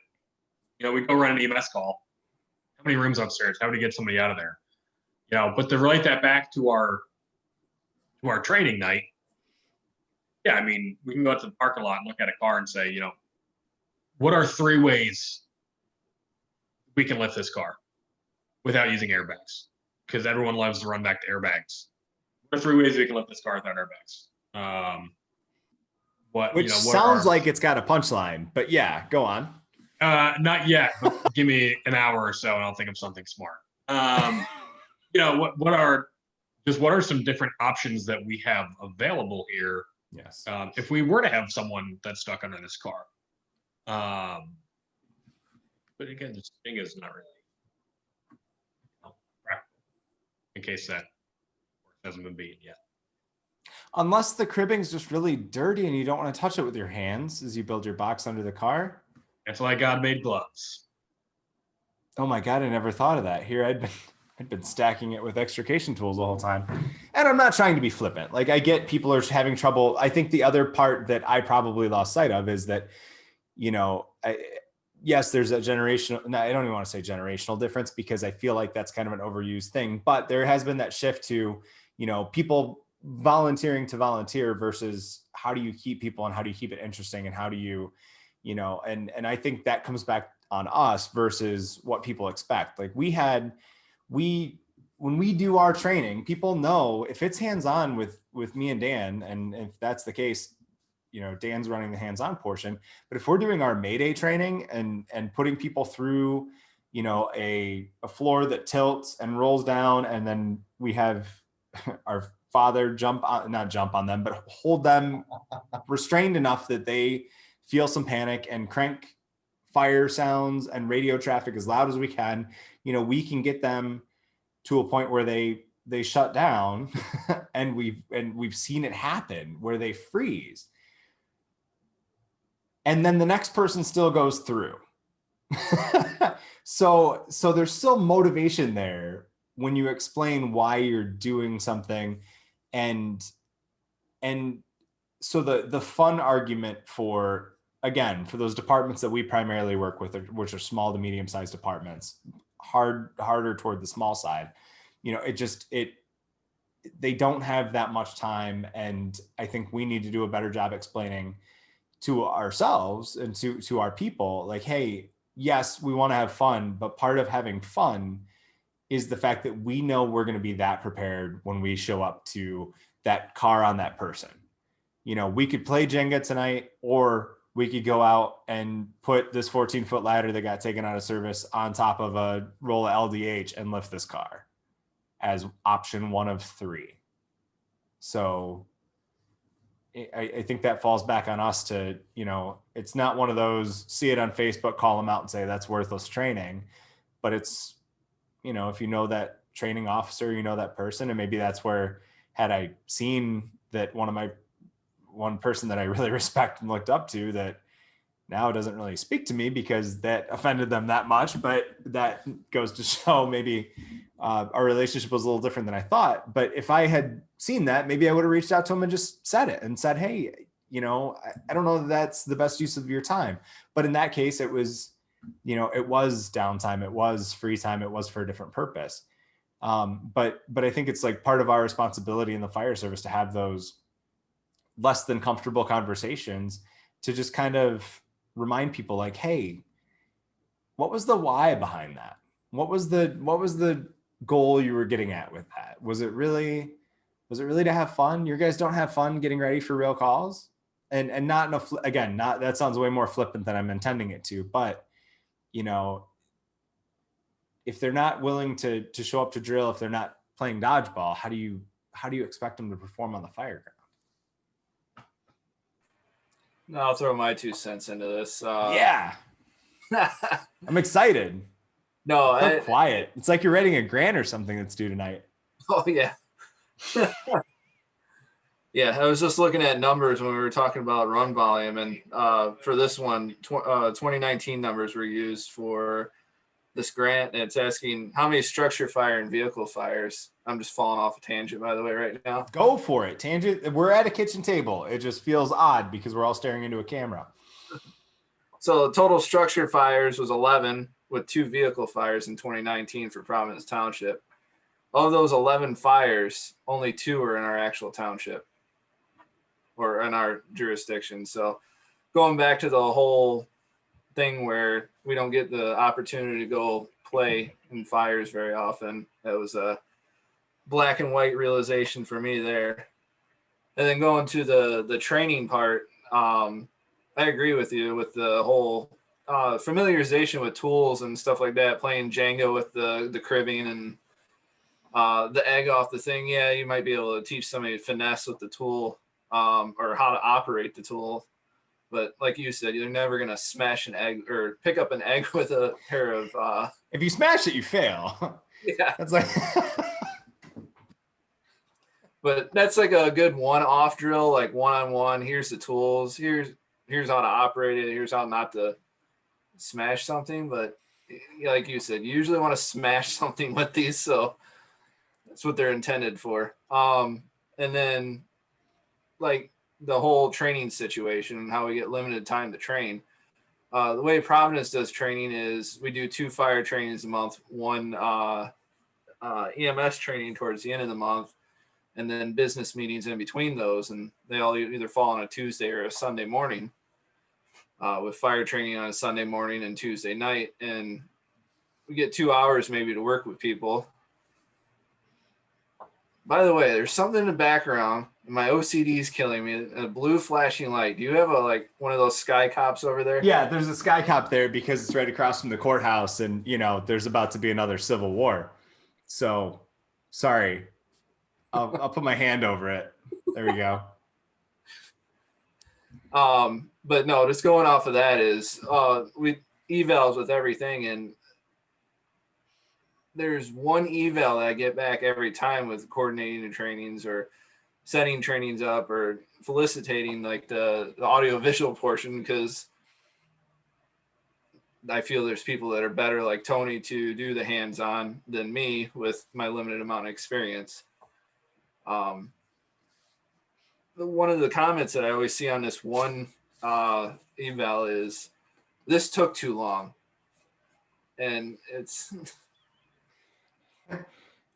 you know, we go run an EMS call. How many rooms upstairs? How do we get somebody out of there? You know, but to relate that back to our training night, yeah, I mean, we can go out to the parking lot and look at a car and say, you know, what are 3 ways we can lift this car without using airbags? Because everyone loves to run back to airbags. What are 3 ways we can lift this car without airbags? Which sounds like it's got a punchline, but yeah, go on. Not yet, but give me an hour or so and I'll think of something smart. You know, what are some different options that we have available here? Yes. If we were to have someone that's stuck under this car. But again, this thing is not really practical in case that hasn't been beaten yet. Unless the cribbing's just really dirty and you don't want to touch it with your hands as you build your box under the car. That's why God made gloves. Oh my God, I never thought of that. Here I'd been stacking it with extrication tools the whole time. And I'm not trying to be flippant. Like, I get people are having trouble. I think the other part that I probably lost sight of is that, you know, yes, there's a generational, no, I don't even want to say generational difference because I feel like that's kind of an overused thing, but there has been that shift to, you know, people volunteering to volunteer versus how do you keep people and how do you keep it interesting and how do you, you know, and I think that comes back on us versus what people expect. Like when we do our training, people know if it's hands-on with me and Dan, and if that's the case, you know, Dan's running the hands-on portion, but if we're doing our Mayday training and putting people through, you know, a floor that tilts and rolls down, and then we have our father not jump on them, but hold them restrained enough that they feel some panic and crank fire sounds and radio traffic as loud as we can, you know, we can get them to a point where they shut down and we've seen it happen where they freeze. And then the next person still goes through. So there's still motivation there when you explain why you're doing something. And so the fun argument for, again, for those departments that we primarily work with, which are small to medium-sized departments, harder toward the small side, you know, they don't have that much time. And I think we need to do a better job explaining to ourselves and to our people, like, hey, yes, we want to have fun, but part of having fun is the fact that we know we're going to be that prepared when we show up to that car on that person. You know, we could play Jenga tonight, or we could go out and put this 14-foot ladder that got taken out of service on top of a roll of LDH and lift this car as option 1 of 3. So I think that falls back on us to, you know, it's not one of those see it on Facebook, call them out and say that's worthless training, but it's, you know, if you know that training officer, you know that person, and maybe that's where, had I seen that one person that I really respect and looked up to that now doesn't really speak to me because that offended them that much, but that goes to show maybe our relationship was a little different than I thought. But if I had seen that, maybe I would have reached out to him and just said it and said, hey, you know, I don't know that that's the best use of your time. But in that case, it was, you know, it was downtime, it was free time, it was for a different purpose. But I think it's like part of our responsibility in the fire service to have those less than comfortable conversations to just kind of remind people like, hey, what was the why behind that? What was the goal you were getting at with that? Was it really to have fun? You guys don't have fun getting ready for real calls? And not in a, again, not, that sounds way more flippant than I'm intending it to, but you know, if they're not willing to show up to drill, if they're not playing dodgeball, how do you expect them to perform on the fire ground? No, I'll throw my 2 cents into this. Yeah. I'm excited. No, so quiet. It's like you're writing a grant or something that's due tonight. Oh yeah. Yeah, I was just looking at numbers when we were talking about run volume, and for this one, 2019 numbers were used for this grant, and it's asking how many structure fire and vehicle fires. I'm just falling off a tangent, by the way, right now. Go for it. Tangent. We're at a kitchen table. It just feels odd because we're all staring into a camera. So total structure fires was 11 with 2 vehicle fires in 2019 for Providence Township. Of those 11 fires, only 2 are in our actual township or in our jurisdiction. So going back to the whole thing where we don't get the opportunity to go play in fires very often, that was a black and white realization for me there. And then going to the training part, I agree with you with the whole familiarization with tools and stuff like that, playing JENGA with the cribbing and the egg off the thing. Yeah, you might be able to teach somebody finesse with the tool or how to operate the tool. But like you said, you're never going to smash an egg or pick up an egg with a pair of... if you smash it, you fail. Yeah. That's like... But that's like a good one-off drill, like one-on-one. Here's the tools. Here's how to operate it. Here's how not to smash something. But like you said, you usually want to smash something with these. So that's what they're intended for. And then like the whole training situation and how we get limited time to train. The way Providence does training is we do 2 fire trainings a month, 1 EMS training towards the end of the month, and then business meetings in between those. And they all either fall on a Tuesday or a Sunday morning, with fire training on a Sunday morning and Tuesday night. And we get 2 hours maybe to work with people. By the way, there's something in the background. My OCD is killing me. A blue flashing light. Do you have one of those sky cops over there? Yeah, there's a sky cop there because it's right across from the courthouse, and you know there's about to be another civil war. So, sorry. I'll put my hand over it. There we go. But no, just going off of that is we evals with everything, and there's one eval that I get back every time with coordinating the trainings or setting trainings up or felicitating like the audio visual portion, because I feel there's people that are better like Tony to do the hands-on than me with my limited amount of experience. One of the comments that I always see on this one eval is, "This took too long." And it's...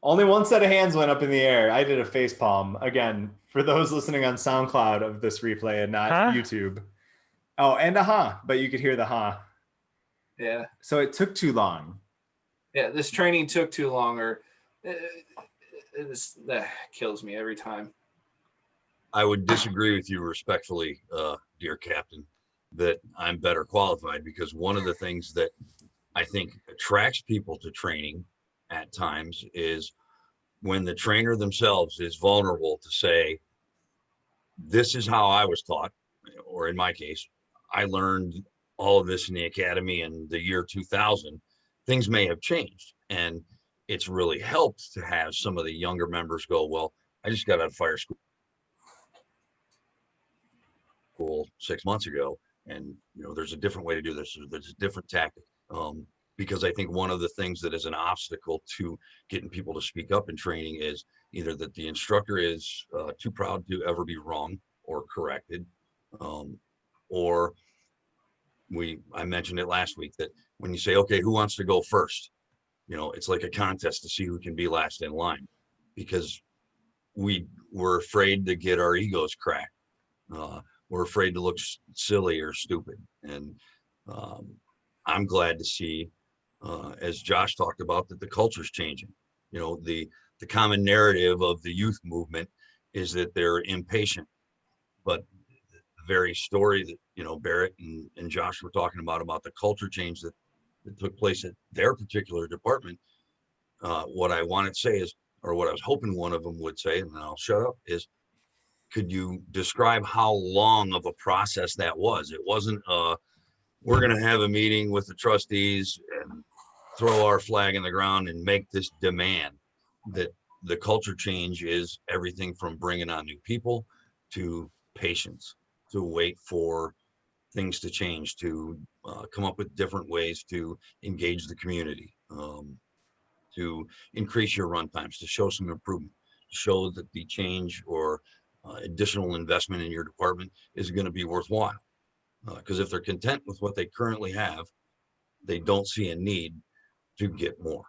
Only one set of hands went up in the air. I did a face palm. Again, for those listening on SoundCloud of this replay and not YouTube. Oh, and but you could hear the Yeah. So it took too long. Yeah, this training took too long, or that kills me every time. I would disagree with you respectfully, dear Captain, that I'm better qualified, because one of the things that I think attracts people to training at times is when the trainer themselves is vulnerable to say, this is how I was taught, or in my case, I learned all of this in the academy in the year 2000. Things may have changed. And it's really helped to have some of the younger members go, well, I just got out of fire school 6 months ago, and there's a different way to do this. There's a different tactic. Because I think one of the things that is an obstacle to getting people to speak up in training is either that the instructor is too proud to ever be wrong or corrected, or I mentioned it last week that when you say, okay, who wants to go first? It's like a contest to see who can be last in line, because we're afraid to get our egos cracked. We're afraid to look silly or stupid. And I'm glad to see, as Josh talked about, that the culture's changing. The common narrative of the youth movement is that they're impatient, but the very story that Barrett and Josh were talking about the culture change that took place at their particular department. What I wanted to say is, or what I was hoping one of them would say, and then I'll shut up, is, could you describe how long of a process that was? It wasn't we're going to have a meeting with the trustees and throw our flag in the ground and make this demand. That the culture change is everything from bringing on new people to patience, to wait for things to change, to come up with different ways to engage the community, to increase your run times, to show some improvement, to show that the change or additional investment in your department is going to be worthwhile. Because if they're content with what they currently have, they don't see a need to get more.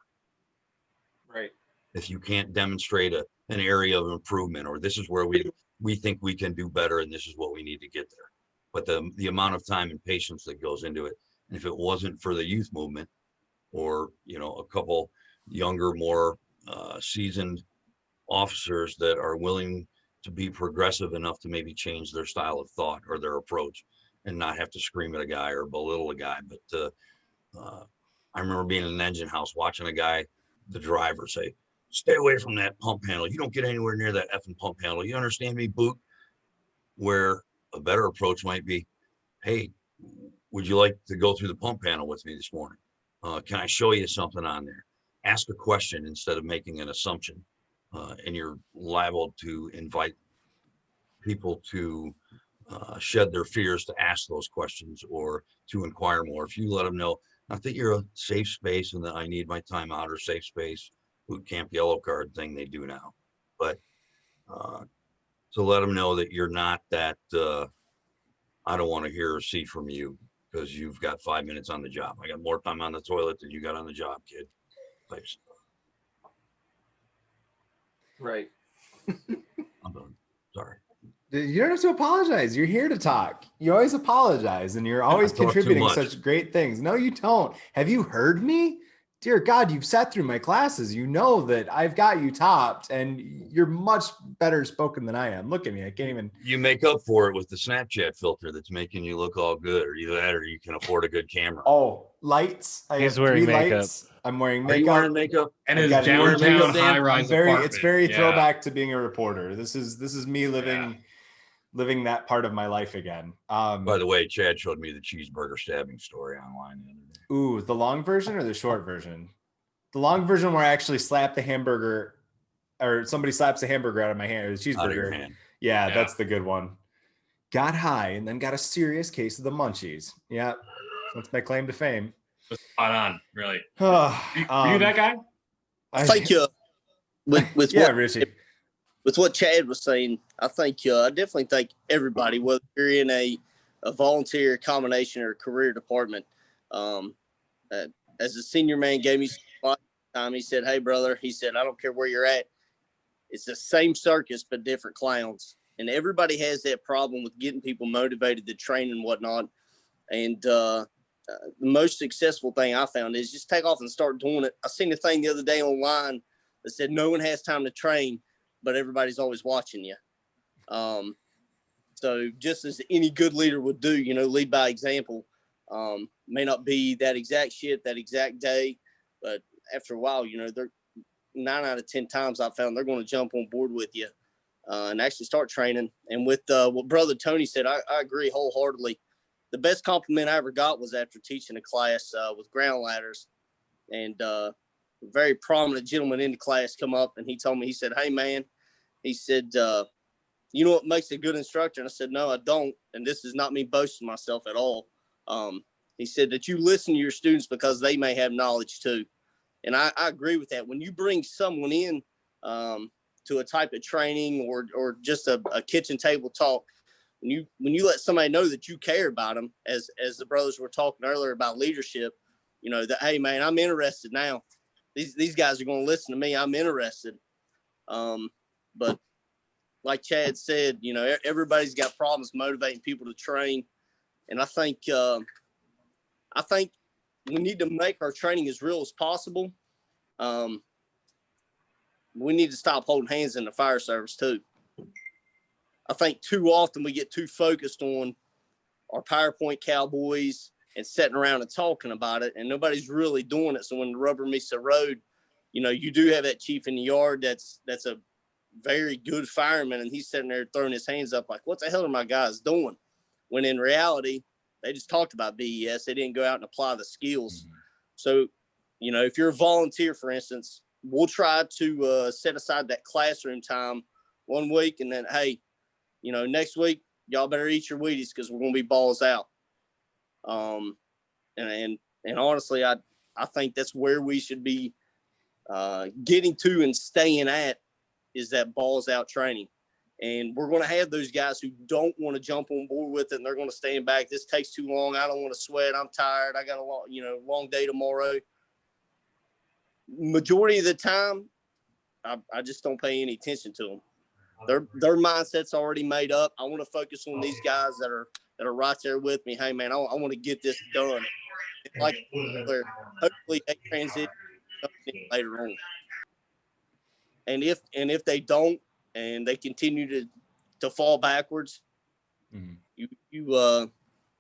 Right. If you can't demonstrate an area of improvement, or this is where we think we can do better and this is what we need to get there. But the amount of time and patience that goes into it, and if it wasn't for the youth movement, or a couple younger, more seasoned officers that are willing to be progressive enough to maybe change their style of thought or their approach, and not have to scream at a guy or belittle a guy. But I remember being in an engine house watching a guy, the driver, say, "Stay away from that pump handle. You don't get anywhere near that effing pump handle. You understand me, boot?" Where a better approach might be, "Hey, would you like to go through the pump panel with me this morning? Can I show you something on there?" Ask a question instead of making an assumption. And you're liable to invite people to shed their fears to ask those questions or to inquire more. If you let them know, not that you're a safe space and that I need my time out, or safe space, boot camp yellow card thing they do now, but to let them know that you're not that I don't want to hear or see from you because you've got 5 minutes on the job. I got more time on the toilet than you got on the job, kid. Type stuff. Right. I'm done. Sorry. You don't have to apologize. You're here to talk. You always apologize, and you're always contributing such great things. No, you don't. Have you heard me? Dear God, you've sat through my classes. You know that I've got you topped, and you're much better spoken than I am. Look at me. I can't even. You make up for it with the Snapchat filter that's making you look all good, or either that, or you can afford a good camera. Oh, lights. He's wearing makeup. I'm wearing makeup. Are you wearing makeup? And his downtown high-rise apartment. It's very throwback to being a reporter. This is me living that part of my life again. By the way, Chad showed me the cheeseburger stabbing story online the other day. Ooh, the long version or the short version? The long version where I actually slap the hamburger, or somebody slaps a hamburger out of my hand, or the cheeseburger. Out of your hand. Yeah, that's the good one. Got high and then got a serious case of the munchies. Yeah, that's my claim to fame. Spot on, really. Were you that guy? I think with yeah, what Richie. With what Chad was saying, I definitely think everybody, whether you're in a volunteer, combination, or career department, as the senior man gave me some time, he said, "Hey, brother," he said, "I don't care where you're at. It's the same circus, but different clowns." And everybody has that problem with getting people motivated to train and whatnot. And the most successful thing I found is just take off and start doing it. I seen a thing the other day online that said no one has time to train, but everybody's always watching you. So just as any good leader would do, lead by example. May not be that exact shit, that exact day, but after a while, they're 9 out of 10 times I found they're going to jump on board with you and actually start training. And with what Brother Tony said, I agree wholeheartedly. The best compliment I ever got was after teaching a class with ground ladders. And very prominent gentleman in the class come up and he told me, he said, "Hey man," he said, "you know what makes a good instructor?" And I said, "No, I don't. And this is not me boasting myself at all." He said that you listen to your students because they may have knowledge too. And I agree with that. When you bring someone in to a type of training or just a kitchen table talk, when you let somebody know that you care about them, as the brothers were talking earlier about leadership, that, hey man, I'm interested now. These guys are going to listen to me. I'm interested. But like Chad said, everybody's got problems motivating people to train. And I think we need to make our training as real as possible. We need to stop holding hands in the fire service too. I think too often we get too focused on our PowerPoint cowboys and sitting around and talking about it, and nobody's really doing it. So when the rubber meets the road, you do have that chief in the yard that's a very good fireman, and he's sitting there throwing his hands up like, what the hell are my guys doing? When in reality, they just talked about BES. They didn't go out and apply the skills. So, if you're a volunteer, for instance, we'll try to set aside that classroom time one week, and then, hey, next week, y'all better eat your Wheaties because we're going to be balls out. And honestly, I think that's where we should be getting to and staying at, is that balls out training. And we're going to have those guys who don't want to jump on board with it, and they're going to stand back. This takes too long. I don't want to sweat. I'm tired. I got a long day tomorrow. Majority of the time, I just don't pay any attention to them. Their mindset's already made up. I want to focus on these guys that are right there with me. Hey man, I want to get this done. Like, hopefully they transition later on. And if they don't, and they continue to fall backwards, you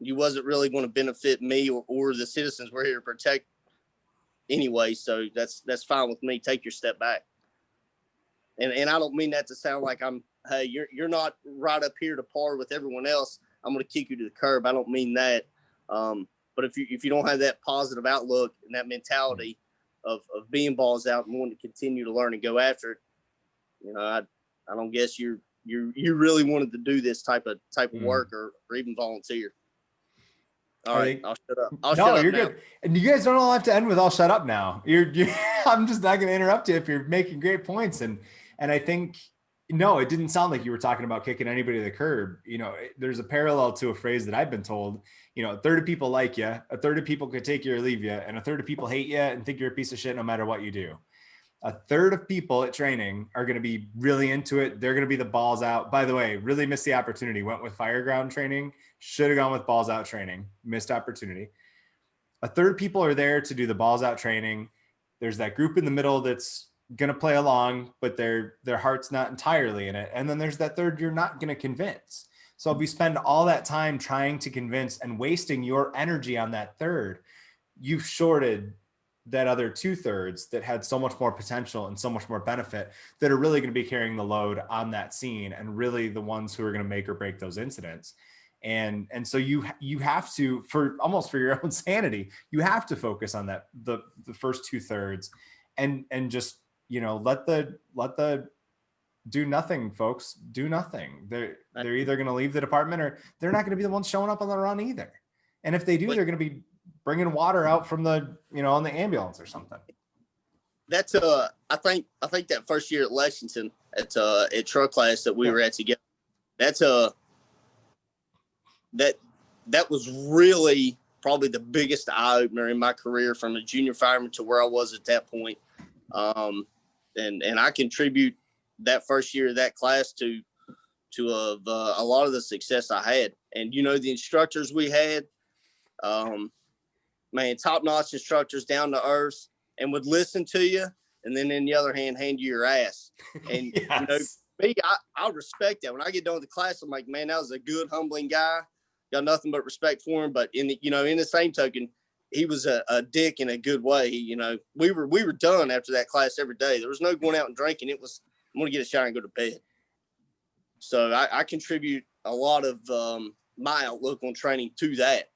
wasn't really going to benefit me or the citizens we're here to protect anyway. So that's fine with me. Take your step back. And I don't mean that to sound like hey, you're not right up here to par with everyone else, I'm going to kick you to the curb. I don't mean that. But if you don't have that positive outlook and that mentality of being balls out and wanting to continue to learn and go after it, I don't guess you really wanted to do this type of work or even volunteer. All right, I'll shut up. No, you're good. And you guys don't all have to end with "I'll shut up" now. I'm just not going to interrupt you if you're making great points. And I think, no, it didn't sound like you were talking about kicking anybody to the curb. There's a parallel to a phrase that I've been told. A third of people like you, a third of people could take you or leave you, and a third of people hate you and think you're a piece of shit no matter what you do. A third of people at training are going to be really into it. They're going to be the balls out. By the way, really missed the opportunity. Went with fireground training. Should have gone with balls out training. Missed opportunity. A third of people are there to do the balls out training. There's that group in the middle that's going to play along, but their heart's not entirely in it. And then there's that third you're not going to convince. So if you spend all that time trying to convince and wasting your energy on that third, you've shorted that other 2/3 that had so much more potential and so much more benefit, that are really going to be carrying the load on that scene and really the ones who are going to make or break those incidents. And so you have to, for your own sanity, you have to focus on that, the first 2/3 and just, let the do nothing folks do nothing. They're either going to leave the department or they're not going to be the ones showing up on the run either. And if they do, they're going to be bringing water out from the, on the ambulance or something. That's I think that first year at Lexington at truck class that we were at together, that's that was really probably the biggest eye opener in my career, from a junior fireman to where I was at that point. And I contribute that first year of that class to a lot of the success I had. And the instructors we had, man, top-notch instructors, down to earth, and would listen to you, and then in the other hand, hand you your ass. And yes. Me, I respect that. When I get done with the class, I'm like, man, that was a good, humbling guy. Got nothing but respect for him. But in the same token, he was a dick in a good way. We were done after that class every day. There was no going out and drinking. It was, I'm going to get a shower and go to bed. So I contribute a lot of my outlook on training to that.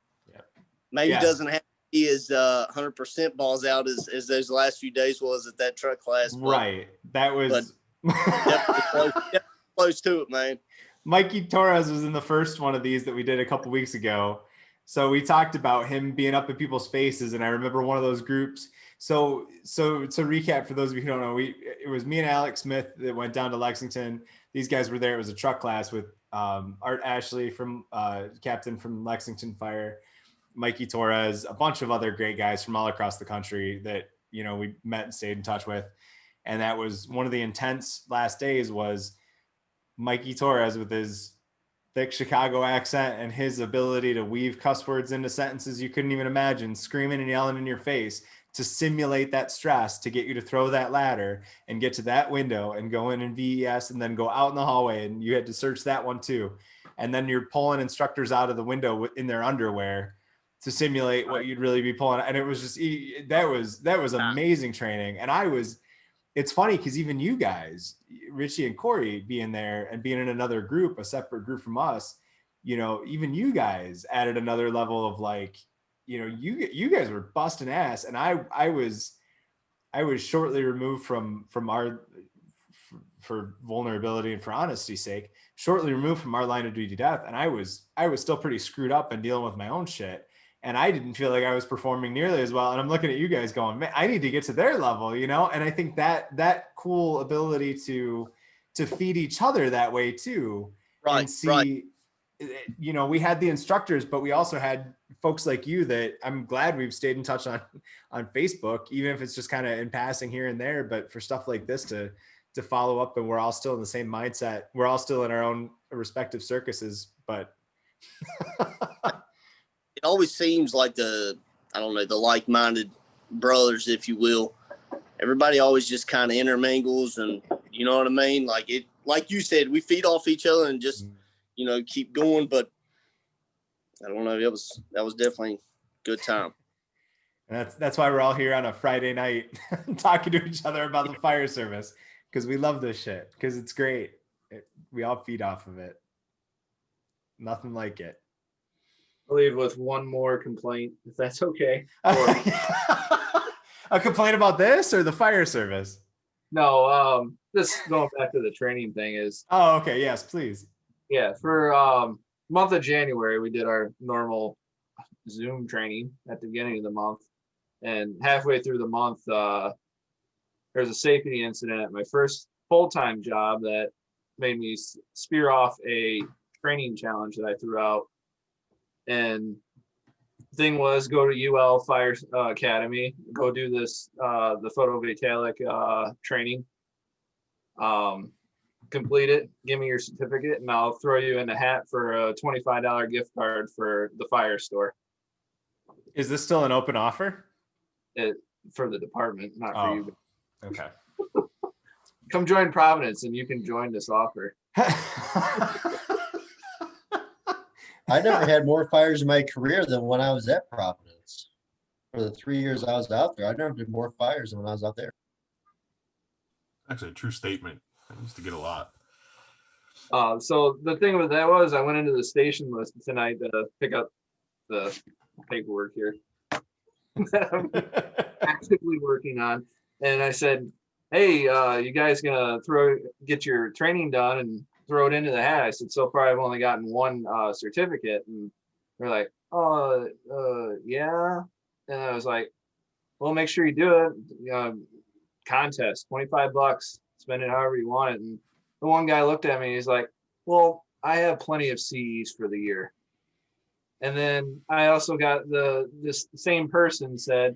Maybe it doesn't have to is 100% balls out as those last few days was at that truck class. Right. That was definitely close to it, man. Mikey Torres was in the first one of these that we did a couple weeks ago. So we talked about him being up in people's faces, and I remember one of those groups. So to recap for those of you who don't know, it was me and Alex Smith that went down to Lexington. These guys were there. It was a truck class with Art Ashley from captain from Lexington Fire, Mikey Torres, a bunch of other great guys from all across the country that we met and stayed in touch with. And that was one of the intense last days was Mikey Torres with his thick Chicago accent and his ability to weave cuss words into sentences you couldn't even imagine, screaming and yelling in your face to simulate that stress to get you to throw that ladder and get to that window and go in and VES and then go out in the hallway, and you had to search that one too. And then you're pulling instructors out of the window in their underwear to simulate what you'd really be pulling. And it was just, that was amazing training. And it's funny because even you guys, Richie and Corey, being there and being in another group, a separate group from us, even you guys added another level of like, you guys were busting ass, and I was shortly removed from our, for vulnerability and for honesty's sake, shortly removed from our line of duty death, and I was still pretty screwed up and dealing with my own shit. And I didn't feel like I was performing nearly as well. And I'm looking at you guys going, man, I need to get to their level, And I think that cool ability to feed each other that way too. Right. And see, we had the instructors, but we also had folks like you that I'm glad we've stayed in touch on Facebook, even if it's just kind of in passing here and there. But for stuff like this to follow up, and we're all still in the same mindset. We're all still in our own respective circuses, but it always seems like the like-minded brothers, if you will. Everybody always just kind of intermingles, and you know what I mean? Like you said, we feed off each other and just, keep going. But I don't know. That was definitely a good time. And that's why we're all here on a Friday night talking to each other about the fire service, because we love this shit, because it's great. We all feed off of it. Nothing like it. I'll leave with one more complaint, if that's okay. A complaint about this or the fire service? No, just going back to the training thing is. Oh, okay. Yes, please. Yeah, for month of January, we did our normal Zoom training at the beginning of the month, and halfway through the month, there's a safety incident at my first full-time job that made me spear off a training challenge that I threw out. And the thing was, go to UL Fire Academy, go do this, the photovoltaic training, complete it, give me your certificate, and I'll throw you in the hat for a $25 gift card for the fire store. Is this still an open offer? For the department, not for you. Okay. Come join Providence and you can join this offer. I never had more fires in my career than when I was at Providence. For the 3 years I was out there, I never did more fires than when I was out there. Actually, a true statement. I used to get a lot. So the thing with that was I went into the station list tonight to pick up the paperwork here that I'm actively working on. And I said, hey, you guys gonna get your training done and throw it into the hat? I said, so far I've only gotten one certificate. And they're like, yeah. And I was like, well, make sure you do it. Contest, $25, spend it however you want it. And the one guy looked at me, he's like, well, I have plenty of CEs for the year. And then I also got this same person said,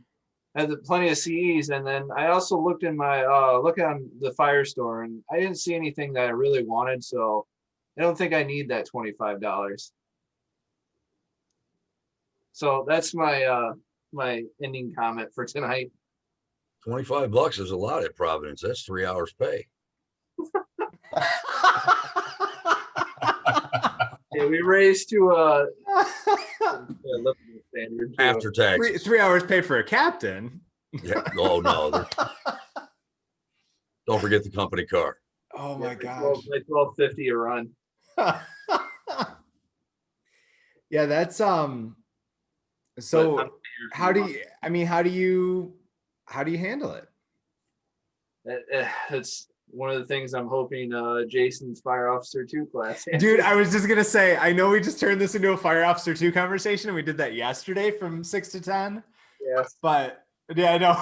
I had plenty of CEs. And then I also looked in my look on the fire store, and I didn't see anything that I really wanted. So I don't think I need that $25. So that's my my ending comment for tonight. $25 is a lot at Providence. That's 3 hours pay. Yeah, we raised to a living standard after taxes. 3 hours pay for a captain. Yeah. Oh no. Don't forget the company car. Oh my gosh. Like $12.50 a run. Yeah, that's so how do you, I mean, how do you handle it? It's one of the things I'm hoping Jason's Fire Officer 2 class. Dude, I was just gonna say, I know we just turned this into a Fire Officer 2 conversation, and we did that yesterday from 6 to 10. Yes. But yeah, I know.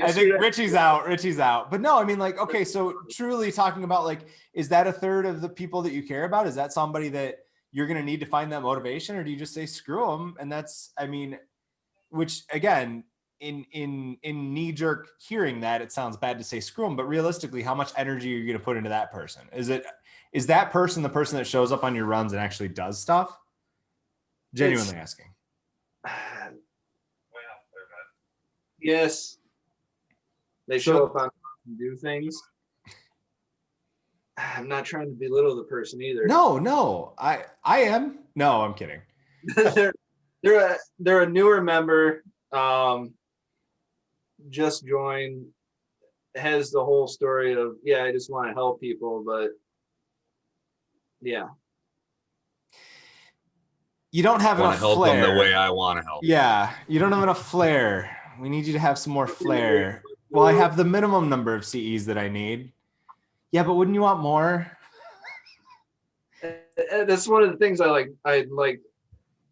I think Richie's out. out. But no, I mean, like, okay, so truly talking about, like, is that a third of the people that you care about? Is that somebody that you're gonna need to find that motivation, or do you just say screw them? And that's, I mean, which again, in knee-jerk hearing that, it sounds bad to say screw them, but realistically, how much energy are you going to put into that person? Is that person the person that shows up on your runs and actually does stuff? Genuinely asking. Yes. They show up on and do things. I'm not trying to belittle the person either. No, I am. No, I'm kidding. they're a newer member. Just joined, has the whole story of, yeah, I just want to help people, but yeah. You don't have enough help flair. them the way I want to help. Yeah, you don't have enough flair. We need you to have some more flair. Well, I have the minimum number of CEs that I need. Yeah, but wouldn't you want more? That's one of the things I like.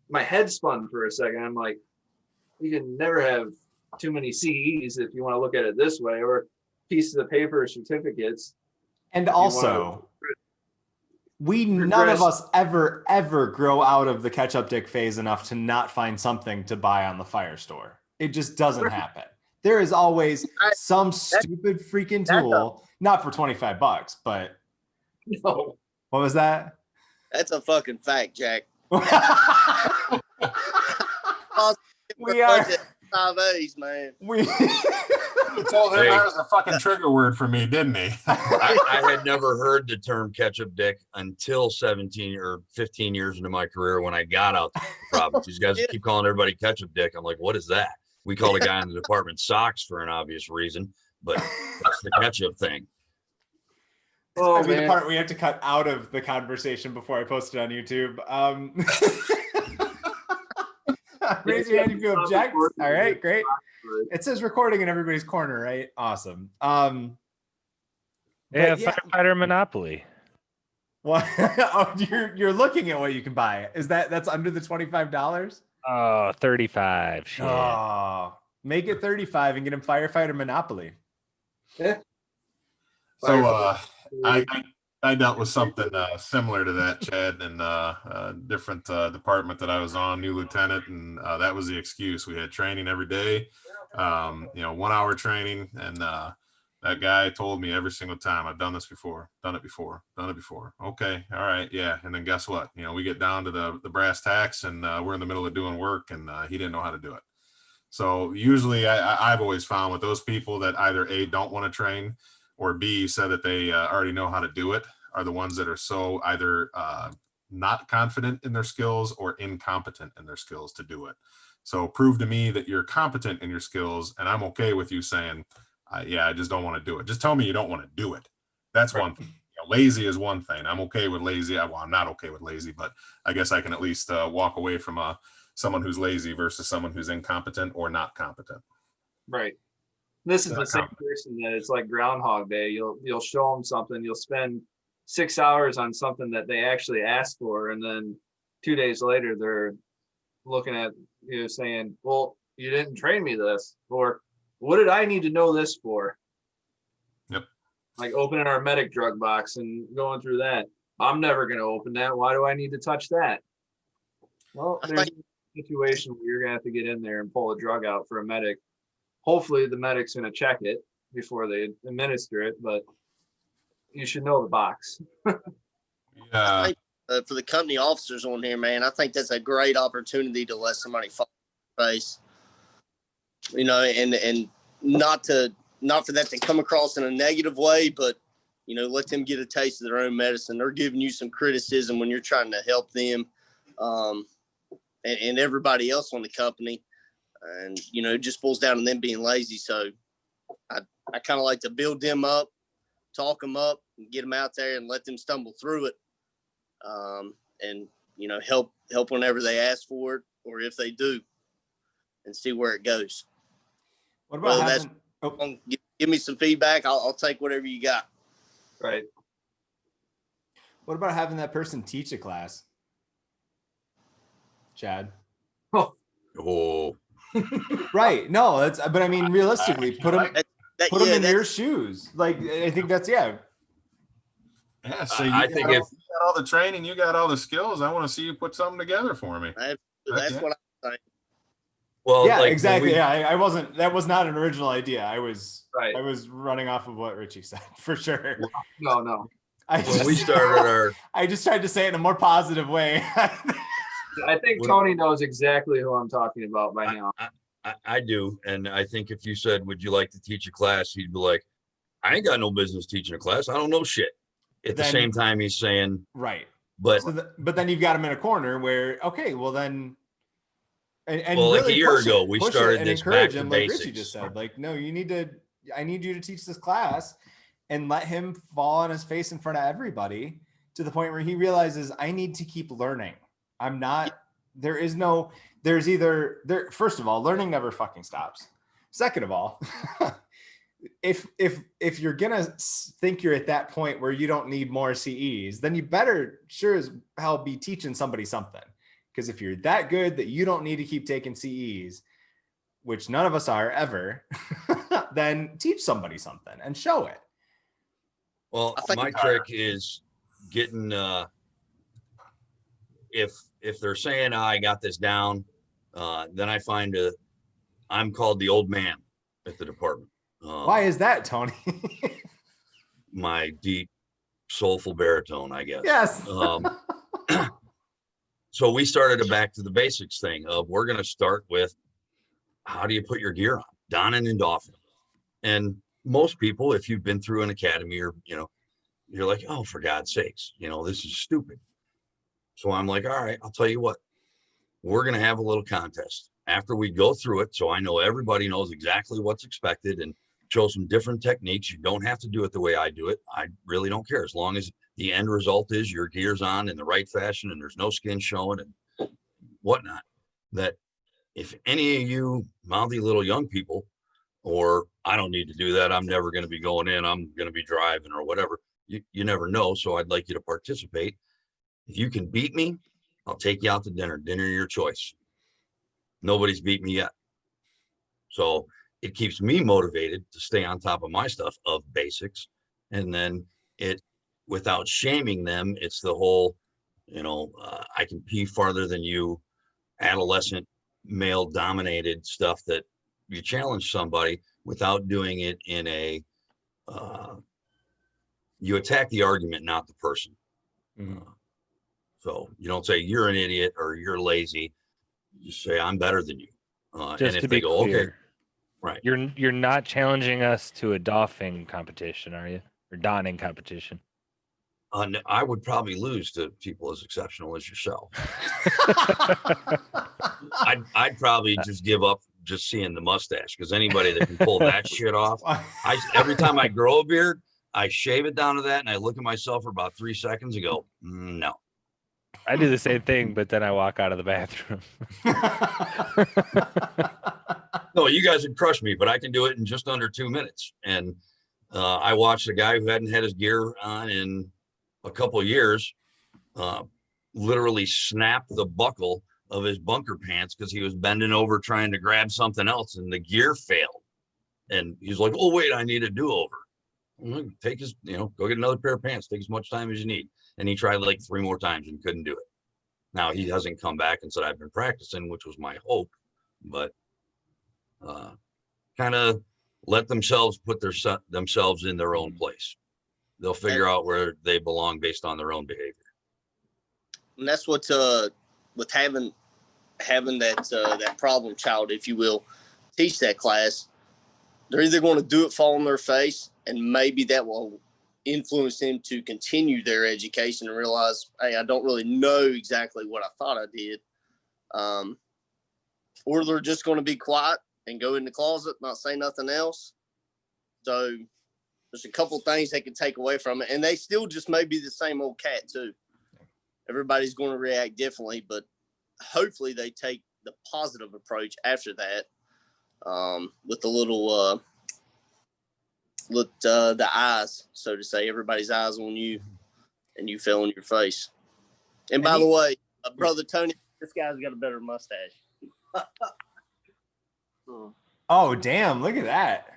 My head spun for a second. I'm like, you can never have too many CEs if you want to look at it this way, or pieces of paper or certificates. And also, none of us ever grow out of the catch-up dick phase enough to not find something to buy on the fire store. It just doesn't happen. There is always some stupid freaking tool, not for $25, but no. What was that? That's a fucking fact, Jack. We are 5 A's, man. He told him that was a fucking trigger word for me, didn't he? I had never heard the term ketchup dick until 17 or 15 years into my career when I got out to the province. These guys keep calling everybody ketchup dick. I'm like, what is that? We call the guy in the department socks for an obvious reason, but that's the ketchup thing. Oh, I mean, the part we have to cut out of the conversation before I post it on YouTube. Raise your hand if you object. All right, great. It says recording in everybody's corner, right? Awesome. Yeah, Firefighter Monopoly. What? Oh, you're looking at what you can buy. That's under the $25? Oh, 35. Shit. Oh, make it 35 and get him Firefighter Monopoly. Yeah. So I dealt with something similar to that, Chad, in a different department that I was on, new lieutenant, and that was the excuse. We had training every day, 1 hour training, and that guy told me every single time, I've done this before, done it before. Okay, all right, yeah. And then guess what? We get down to the brass tacks, and we're in the middle of doing work, and he didn't know how to do it. So usually I've always found with those people that either A, don't want to train, or B, said that they already know how to do it, are the ones that are so either not confident in their skills or incompetent in their skills to do it. So prove to me that you're competent in your skills, and I'm okay with you saying, yeah, I just don't want to do it. Just tell me you don't want to do it. That's one thing. Lazy is one thing. I'm okay with lazy. Well, I'm not okay with lazy, but I guess I can at least walk away from someone who's lazy versus someone who's incompetent or not competent. Right. This is the same person that it's like Groundhog Day. You'll show them something. You'll spend 6 hours on something that they actually asked for, and then 2 days later they're looking at you saying, "Well, you didn't train me this," or "What did I need to know this for?" Yep. Like opening our medic drug box and going through that. I'm never going to open that. Why do I need to touch that? Well, there's a situation where you're going to have to get in there and pull a drug out for a medic. Hopefully the medic's going to check it before they administer it, but you should know the box. Yeah. For the company officers on here, man, I think that's a great opportunity to let somebody fall in the face, and not for that to come across in a negative way, but, let them get a taste of their own medicine. They're giving you some criticism when you're trying to help them and everybody else on the company. And, it just boils down to them being lazy. So I kind of like to build them up, talk them up, and get them out there and let them stumble through it. And, help whenever they ask for it, or if they do. and see where it goes. What about Whether having, that's give me some feedback. I'll take whatever you got. Right. what about having that person teach a class? Chad. Oh. Right. No, that's, but I mean, realistically, put them in your shoes. Like, I think that's, Yeah, so I think if you got all the training, you got all the skills. I want to see you put something together for me. That's what I'm saying. Well, yeah, like exactly. Yeah, I wasn't, that was not an original idea. I was running off of what Richie said for sure. No. When we started our, I just tried to say it in a more positive way. I think Tony knows exactly who I'm talking about by now. I do. And I think if you said, would you like to teach a class? He'd be like, I ain't got no business teaching a class. I don't know shit. At the same time, he's saying, right. But but then you've got him in a corner where, okay, well then, and well, really like a year push ago, it, we push started it and this encourage back to him, like basics. Richie just said. Like, no, I need you to teach this class, and let him fall on his face in front of everybody to the point where he realizes I need to keep learning. I'm not. There's either there. First of all, learning never fucking stops. Second of all, if you're gonna think you're at that point where you don't need more CEs, then you better sure as hell be teaching somebody something. Because if you're that good that you don't need to keep taking CEs, which none of us are ever, then teach somebody something and show it. Well, my trick is getting if they're saying I got this down, then I find I'm called the old man at the department. Why is that, Tony? My deep, soulful baritone, I guess. Yes. So we started a back to the basics thing of we're going to start with how do you put your gear on, donning and doffing. And most people, if you've been through an academy or, you're like, oh, for God's sakes, this is stupid. So I'm like, all right, I'll tell you what, we're going to have a little contest after we go through it. So I know everybody knows exactly what's expected and show some different techniques. You don't have to do it the way I do it. I really don't care. As long as the end result is your gear's on in the right fashion and there's no skin showing and whatnot, that if any of you mouthy little young people, or I don't need to do that, I'm never going to be going in, I'm going to be driving or whatever, you never know. So I'd like you to participate. If you can beat me, I'll take you out to dinner your choice. Nobody's beat me yet. So it keeps me motivated to stay on top of my stuff of basics. And then without shaming them, it's the whole, I can pee farther than you, adolescent, male dominated stuff that you challenge somebody without doing it in you attack the argument, not the person. So you don't say you're an idiot or you're lazy. You say I'm better than you. Just and if to they be go, clear, okay, right. You're not challenging us to a doffing competition, are you? Or donning competition? I would probably lose to people as exceptional as yourself. I'd probably just give up just seeing the mustache, because anybody that can pull that shit off. Every time I grow a beard, I shave it down to that and I look at myself for about 3 seconds and go, no. I do the same thing, but then I walk out of the bathroom. No, you guys would crush me, but I can do it in just under 2 minutes. And I watched a guy who hadn't had his gear on in a couple of years literally snap the buckle of his bunker pants because he was bending over trying to grab something else and the gear failed. And he's like, oh, wait, I need a do-over. Take his, go get another pair of pants, take as much time as you need. And he tried like 3 more times and couldn't do it. Now he hasn't come back and said, I've been practicing, which was my hope, but kind of let themselves put themselves in their own place. They'll figure out where they belong based on their own behavior. And that's what's with having that problem child, if you will, teach that class. They're either going to do it, fall on their face, and maybe that will influence them to continue their education and realize, hey, I don't really know exactly what I thought I did. Or they're just going to be quiet and go in the closet, not say nothing else. So there's a couple things they can take away from it. And they still just may be the same old cat too. Everybody's going to react differently, but hopefully they take the positive approach after that, with the little the eyes, so to say, everybody's eyes on you, and you fell on your face. And by the way, brother Tony, this guy's got a better mustache. Oh, damn! Look at that.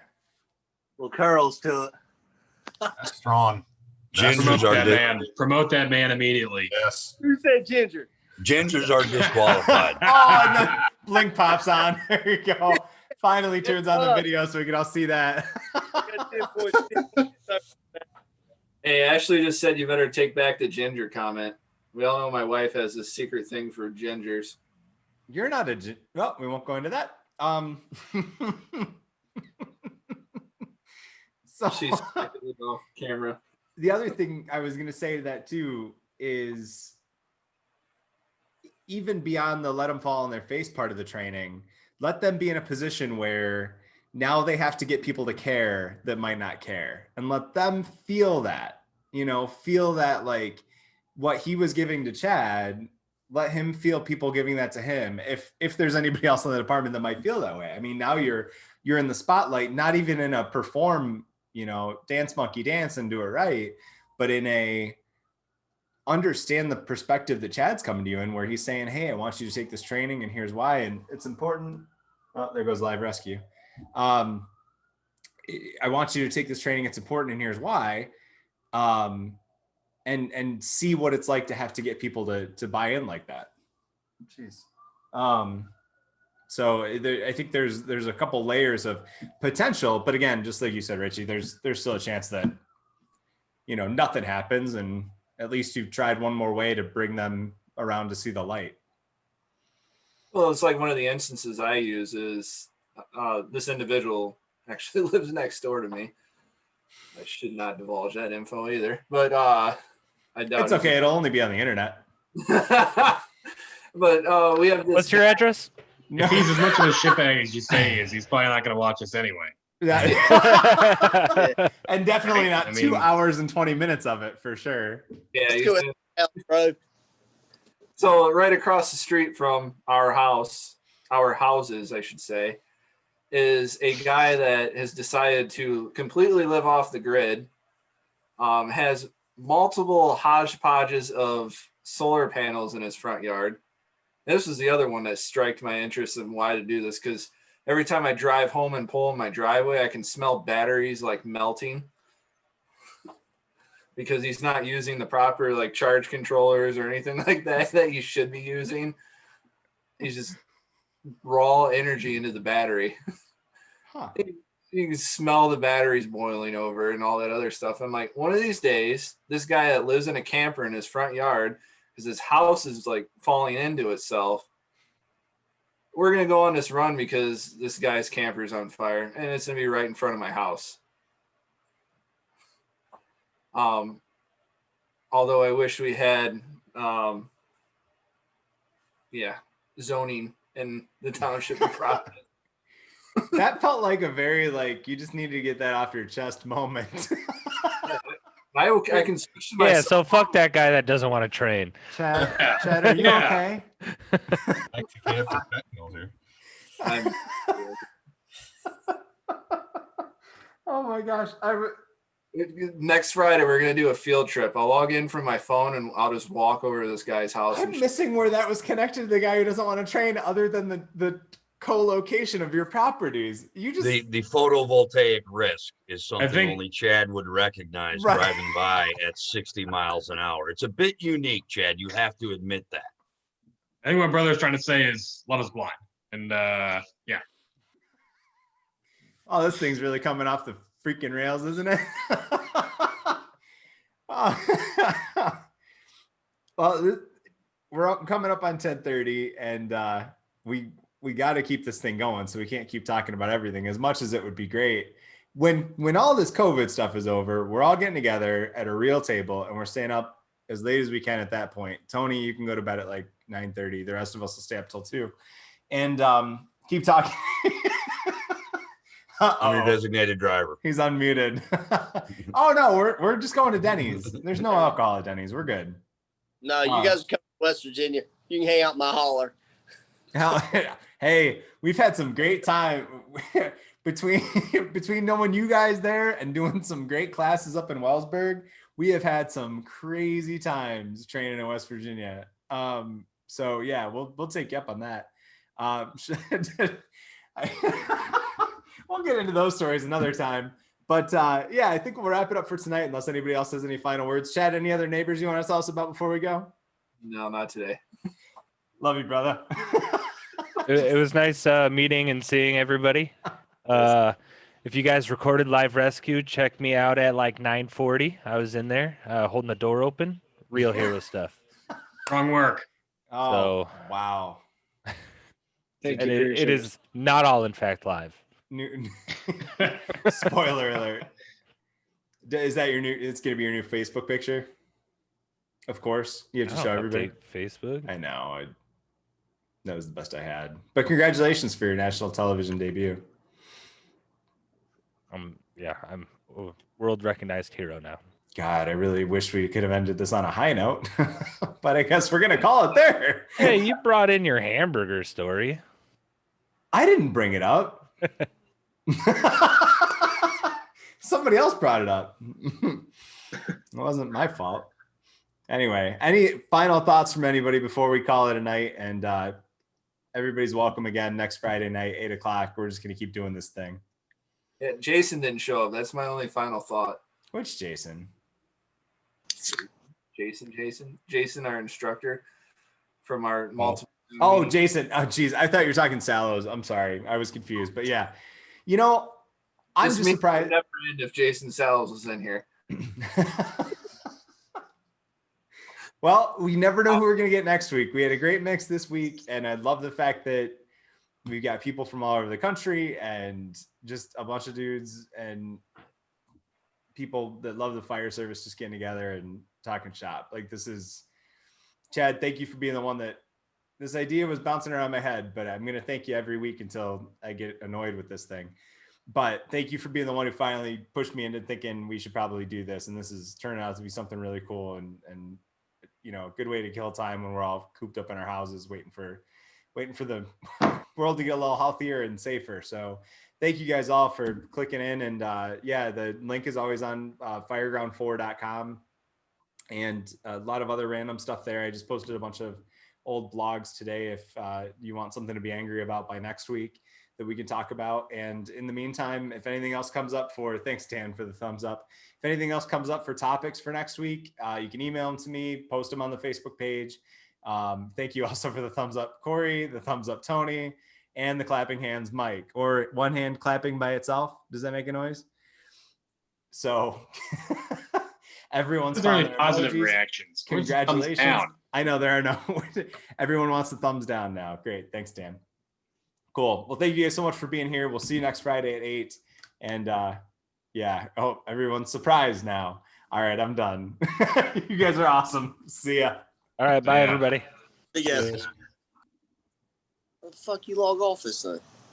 Little curls to it. That's strong. Gingers are Promote that man immediately. Yes. Who said ginger? Gingers are disqualified. Oh, and the blink pops on. There you go. Finally turns on the video so we can all see that. Hey, Ashley just said you better take back the ginger comment. We all know my wife has this secret thing for gingers. You're not a well, we won't go into that. So she's off camera. The other thing I was gonna say to that too is even beyond the let them fall on their face part of the training, let them be in a position where now they have to get people to care that might not care, and let them feel that, feel that, like what he was giving to Chad, let him feel people giving that to him. If there's anybody else in the department that might feel that way. I mean, now you're in the spotlight, not even in a perform, dance monkey dance and do it right, but in a understand the perspective that Chad's coming to you in, where he's saying, hey, I want you to take this training and here's why, and it's important. Oh, there goes live rescue. I want you to take this training, it's important, and here's why. And see what it's like to have to get people to buy in like that. Jeez. So I think there's a couple layers of potential, but again, just like you said, Richie, there's still a chance that, nothing happens, and at least you've tried one more way to bring them around to see the light. Well, it's like one of the instances I use is this individual actually lives next door to me. I should not divulge that info either, but I doubt it's okay. It'll only be on the internet. But we have this. What's your address? If he's as much of a shitbag as you say he is, he's probably not going to watch us anyway. And definitely not 2 hours and 20 minutes of it for sure. Yeah. So right across the street from our houses, I should say, is a guy that has decided to completely live off the grid, has multiple hodgepodges of solar panels in his front yard. This is the other one that struck my interest in why to do this, because every time I drive home and pull in my driveway, I can smell batteries like melting because he's not using the proper like charge controllers or anything like that you should be using. He's just raw energy into the battery. Huh. You can smell the batteries boiling over and all that other stuff. I'm like, one of these days, this guy that lives in a camper in his front yard, because his house is like falling into itself, we're going to go on this run because this guy's camper is on fire, and it's going to be right in front of my house. Although I wish we had, zoning in the township of Providence. That felt like a very, you just needed to get that off your chest moment. I can speak to myself. Yeah, so fuck that guy that doesn't want to train. Chad, are you okay? Oh my gosh. Next Friday, we're going to do a field trip. I'll log in from my phone and I'll just walk over to this guy's house. I'm missing where that was connected to the guy who doesn't want to train, other than the co-location of your properties. You just the photovoltaic risk is something only Chad would recognize driving by at 60 miles an hour. It's a bit unique, Chad. You have to admit that. I think what my brother's trying to say is love is blind. And yeah. Oh, this thing's really coming off the freaking rails, isn't it? Well, we're coming up on 10:30, and we got to keep this thing going, so we can't keep talking about everything as much as it would be great. When all this COVID stuff is over, we're all getting together at a real table and we're staying up as late as we can at that point. Tony, you can go to bed at like 9:30. The rest of us will stay up till 2 and keep talking. I'm your designated driver. He's unmuted. Oh no, we're just going to Denny's. There's no alcohol at Denny's. We're good. No, you guys come to West Virginia. You can hang out in my holler. Hey, we've had some great time between knowing you guys there and doing some great classes up in Wellsburg. We have had some crazy times training in West Virginia. So yeah, we'll take you up on that. We'll get into those stories another time. But yeah, I think we'll wrap it up for tonight unless anybody else has any final words. Chad, any other neighbors you want to tell us about before we go? No, not today. Love you, brother. It was nice meeting and seeing everybody. If you guys recorded Live Rescue, check me out at like 9:40. I was in there holding the door open. Real hero stuff. Strong work. Oh, So, wow. And it is not all, in fact, live. Spoiler alert. Is that your new? It's gonna be your new Facebook picture. Of course, you have to show everybody. Facebook. I know. That was the best I had. But congratulations for your national television debut. Yeah, I'm a world recognized hero now. God, I really wish we could have ended this on a high note, but I guess we're gonna call it there. Hey, you brought in your hamburger story. I didn't bring it up. Somebody else brought it up. It wasn't my fault. Anyway, any final thoughts from anybody before we call it a night? And everybody's welcome again next Friday night, 8 o'clock. We're just going to keep doing this thing. Yeah, Jason didn't show up. That's my only final thought. Which Jason? Jason, our instructor from our multiple. Oh, Jason. Oh, geez. I thought you were talking Sallows. I'm sorry. I was confused. But yeah, you know, I'm just surprised. Never end if Jason Sallows was in here. Well, we never know who we're going to get next week. We had a great mix this week, and I love the fact that we've got people from all over the country and just a bunch of dudes and people that love the fire service just getting together and talking shop. Like, this is, Chad, thank you for being the one that this idea was bouncing around my head, but I'm going to thank you every week until I get annoyed with this thing. But thank you for being the one who finally pushed me into thinking we should probably do this. And this is turning out to be something really cool and you know, good way to kill time when we're all cooped up in our houses waiting for the world to get a little healthier and safer. So thank you guys all for clicking in. And yeah, the link is always on fireground4.com and a lot of other random stuff there. I just posted a bunch of old blogs today if you want something to be angry about by next week that we can talk about. And in the meantime, if anything else comes up thanks Dan for the thumbs up. If anything else comes up for topics for next week, you can email them to me, post them on the Facebook page. Thank you also for the thumbs up, Corey, the thumbs up, Tony, and the clapping hands, Mike, or one hand clapping by itself. Does that make a noise? So everyone's positive reactions. Congratulations. I know there are no, everyone wants the thumbs down now. Great. Thanks, Dan. Cool. Well, thank you guys so much for being here. We'll see you next Friday at 8. And yeah, I hope everyone's surprised now. All right, I'm done. You guys are awesome. See ya. All right, bye everybody. Hey guys. How the fuck you log off this thing?